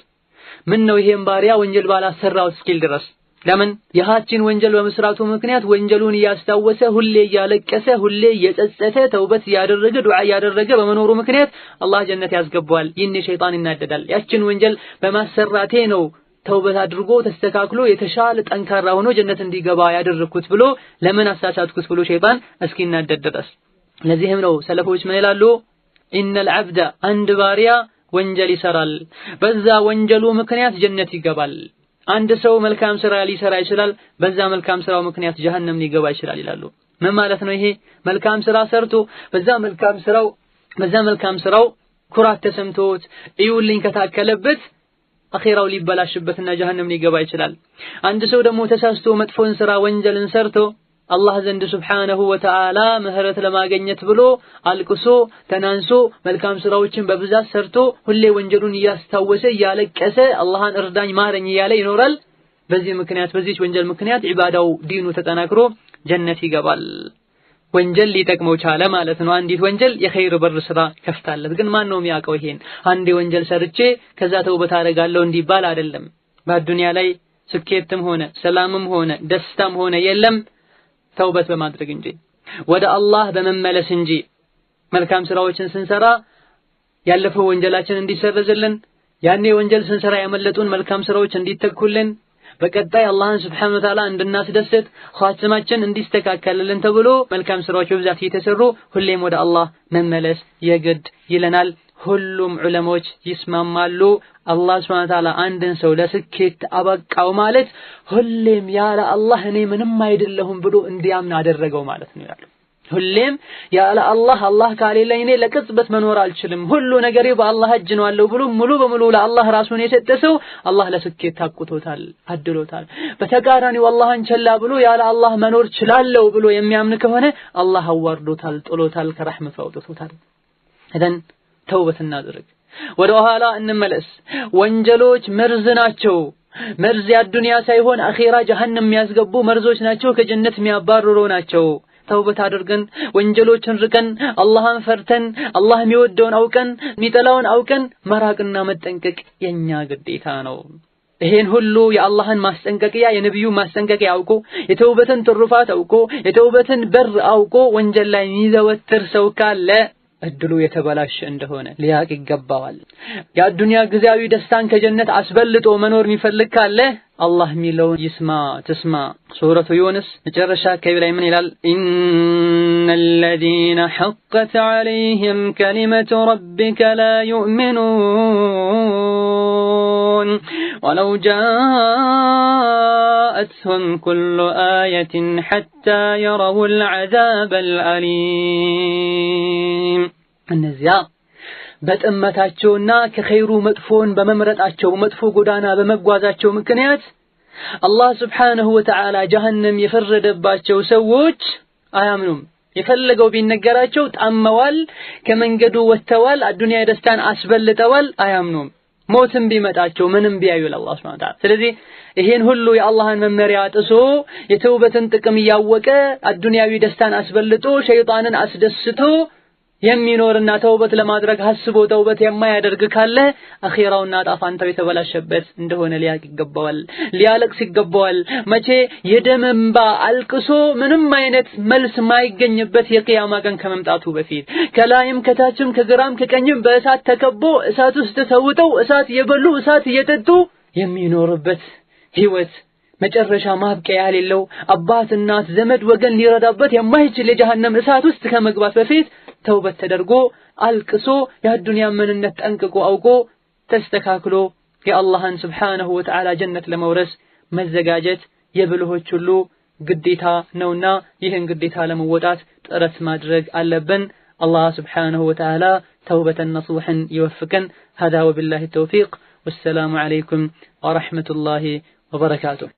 ምን ነው ይሄን ባሪያ ወንጀል ባላሰራው እስኪል ድረስ። ለምን የሃችን ወንጀል በመስራቱ ምክንያት ወንጀሉን ያስታወሰ ሁሌ ያለቀሰ ሁሌ የጸጸተ ተውበት ያደረገ ዱዓ ያደረገ በመኖሩ ምክንያት አላህ ጀነት ያስገባዋል። ይሄን ሸይጣን ይናደዳል። ያችን ወንጀል በማሰራቴ ነው ተውበት አድርጎ ተስተካክሎ የተሻለ ጠንካራ ሆኖ ጀነት እንዲገባ ያደረኩት ብሎ ለምን አሳሳትኩት ብሎ ሸይጣን እስኪናደድ ድረስ። ለዚህም ነው ሰለፎች ምን ይላሉ? ኢነል ዐብደ አንድ ባሪያ ወንጀል ይሰራል፣ በዛ ወንጀሉ ምክንያት ጀነት ይገባል። አንድ ሰው መልካም ስራ ሊሰራ ይችላል፣ በዛ መልካም ስራው ምክንያት ጀሃነም ሊገባ ይችላል ይላሉ። ምን ማለት ነው ይሄ? መልካም ስራ ሰርቶ በዛ መልካም ስራው ኩራት ተሰምቶት እዩልኝ ከታከለበት አኺራው ሊበላሽበትና ጀሃነም ሊገባ ይችላል። አንድ ሰው ደግሞ ተሳስቶ መጥፎን ስራ ወንጀልን ሰርቶ አላህ ዘንድ Subhanahu Wa Ta'ala ምህረት ለማግኘት ብሎ አልቅሶ ተናንሶ መልካም ስራዎችን በብዛት ሰርቶ ሁሌ ወንጀሉን እያስታወሰ እያለቀሰ አላህን እርዳኝ ማረኝ እያለ ይኖራል። በዚህ ወንጀል ምክንያት ዒባዳው ዲኑ ተጠናክሮ ጀነት ይገባል። ወንጀል ሊጠቅመው ቻለ ማለት ነው። አንዲት ወንጀል የኸይር በር ስራ ከፍታለት። ግን ማን ነው የሚያውቀው ይሄን? አንዴ ወንጀል ሰርቼ ከዛ ተውበት አደርጋለሁ እንዲባል አይደለም። በዱንያ ላይ ስኬትም ሆነ ሰላምም ሆነ ደስታም ሆነ የለም ተውበት በማድረግ እንጂ ወደ አላህ በመመለስ እንጂ መልካም ስራዎችን ስንሰራ ያለፈው ወንጀላችን እንዲሰረዝልን ያኔ ወንጀል ስንሰራ ያመለጡን መልካም ስራዎች እንዲተኩልን በቀጣይ አላህን Subhanahu Wa Ta'ala እንድናስደስት ኻትማችን እንዲስተካከልልን ተብሎ መልካም ስራዎች በብዛት እየተሰሩ ሁሌም ወደ አላህ መመለስ የግድ ይለናል። ሁሉም ዑለሞች ይስማማሉ አላህ Subhanahu Wa Ta'ala አንድን ሰው ለስኬት አበቃው ማለት ሁሌም ያለ አላህ እኔ ምንም አይደለሁም ብሎ እንዲያምን አደረገው ማለት ነው ይላሉ። ሁሌም ያለ አላህ ካሌለኝ እኔ ለቅጽበት መኖር አልችልም፣ ሁሉ ነገሬ በአላህ እጅ ነው አለው ብሎ ሙሉ በሙሉ ለአላህ ራሱን የሰጠ ሰው አላህ ለስኬት ታቁቶታል፣ አድሎታል። በተቃራኒው አላህን ቸላ ብሎ ያለ አላህ መኖር ችላለው ብሎ የሚያምን ከሆነ አላህ አዋርዶታል፣ ጥሎታል፣ ከረህመቱ አውጥቶታል። እደን ተውበት እናድርግ፣ ወደ ኋላ እንመለስ። ወንጀሎች መርዝ ናቸው። መርዝ የዱንያ ሳይሆን አኺራ ጀሃነም የሚያስገቡ መርዞች ናቸው፣ ከጀነት የሚያባርሩ ናቸው። ተውበት አድርገን ወንጀሎችን ርቀን አላህን ፈርተን አላህ የሚወደውን አውቀን የሚጠላውን አውቀን መራቅና መጠንቀቅ የኛ ግዴታ ነው። ይሄን ሁሉ የአላህን ማስጠንቀቂያ የነብዩ ማስጠንቀቂያ አውቆ የተውበትን ትሩፋት አውቆ የተውበትን በር አውቆ ወንጀል ላይ የሚዘወትር ሰው ካለ እድሉ የተበላሸ እንደሆነ ሊያቅ ይገባዋል። የዱንያ ጊዜያዊ ደስታን ከጀነት አስበልጦ መኖር የሚፈልግ ካለ አላህ የሚለውን ይስማ ተስማ። ሱረቱ ዩኑስ መጨረሻ አካባቢ ላይ ምን ይላል? ኢነል ለዚነ ሐቀት ዐለይሂም ከሊመቱ ረቢከ ላ ዩእሚኑን ወለው ጃአትሁም ኩሉ አየትን ሐታ የረውል ዐዛበል አሊም። እነዚያ በጥመታቸውና ከኸይሩ መጥፎን በመምረጣቸው መጥፎ ጎዳና በመጓዛቸው ምክንያት አላህ Subhanahu Wa Ta'ala ጀሃነም የፈረደባቸው ሰዎች አያምኑም። የፈለገው ቢነገራቸው ጣመዋል፣ ከመንገዱ ወጥተዋል፣ አዱንያ ደስታን አስበልጠዋል፣ አያምኑም። ሞትም ቢመጣቸው ምንም ቢያዩ ለአላህ Subhanahu Wa Ta'ala። ስለዚህ ይሄን ሁሉ የአላህን መመሪያ ጥሶ የተውበትን ጥቅም ያወቀ አዱንያዊ ደስታን አስበልጦ ሸይጣንን አስደስቶ የሚኖርና ተውበት ለማድረግ ሐስቦ ተውበት የማያደርግ ካለ አኺራውና ጣፋንታው የተበላሸበት እንደሆነ ሊያቅ ይገባዋል፣ ሊያለቅስ ይገባዋል። መቼ የደም እንባ አልቅሶ ምንም አይነት መልስ ማይገኝበት የቂያማ ቀን ከመምጣቱ በፊት ከላይም ከታችም ከግራም ከቀኝም በእሳት ተከቦ እሳት ውስጥ ተውጠው እሳት የበሉ እሳት እየጠጡ የሚኖርበት ህይወት መጨረሻ ማብቂያ የሌለው አባት እናት ዘመድ ወገን ሊረዳበት የማይችል የጀሃነም እሳት ውስጥ ከመግባት በፊት ተውበት ተደርጎ አልቅሶ የዱንያ ምንነት ጠንቅቆ አውቆ ተስተካክሎ የአላህን Subhanahu Wa Ta'ala ጀነት ለመውረስ መዘጋጀት የብልሆች ሁሉ ግዴታ ነውና ይህን ግዴታ ለመወጣት ጥረት ማድረግ አለብን። አላህ Subhanahu Wa Ta'ala ተውበተን ነሱህን ይወፍቀን። هذا وبالله التوفيق والسلام عليكم ورحمة الله وبركاته.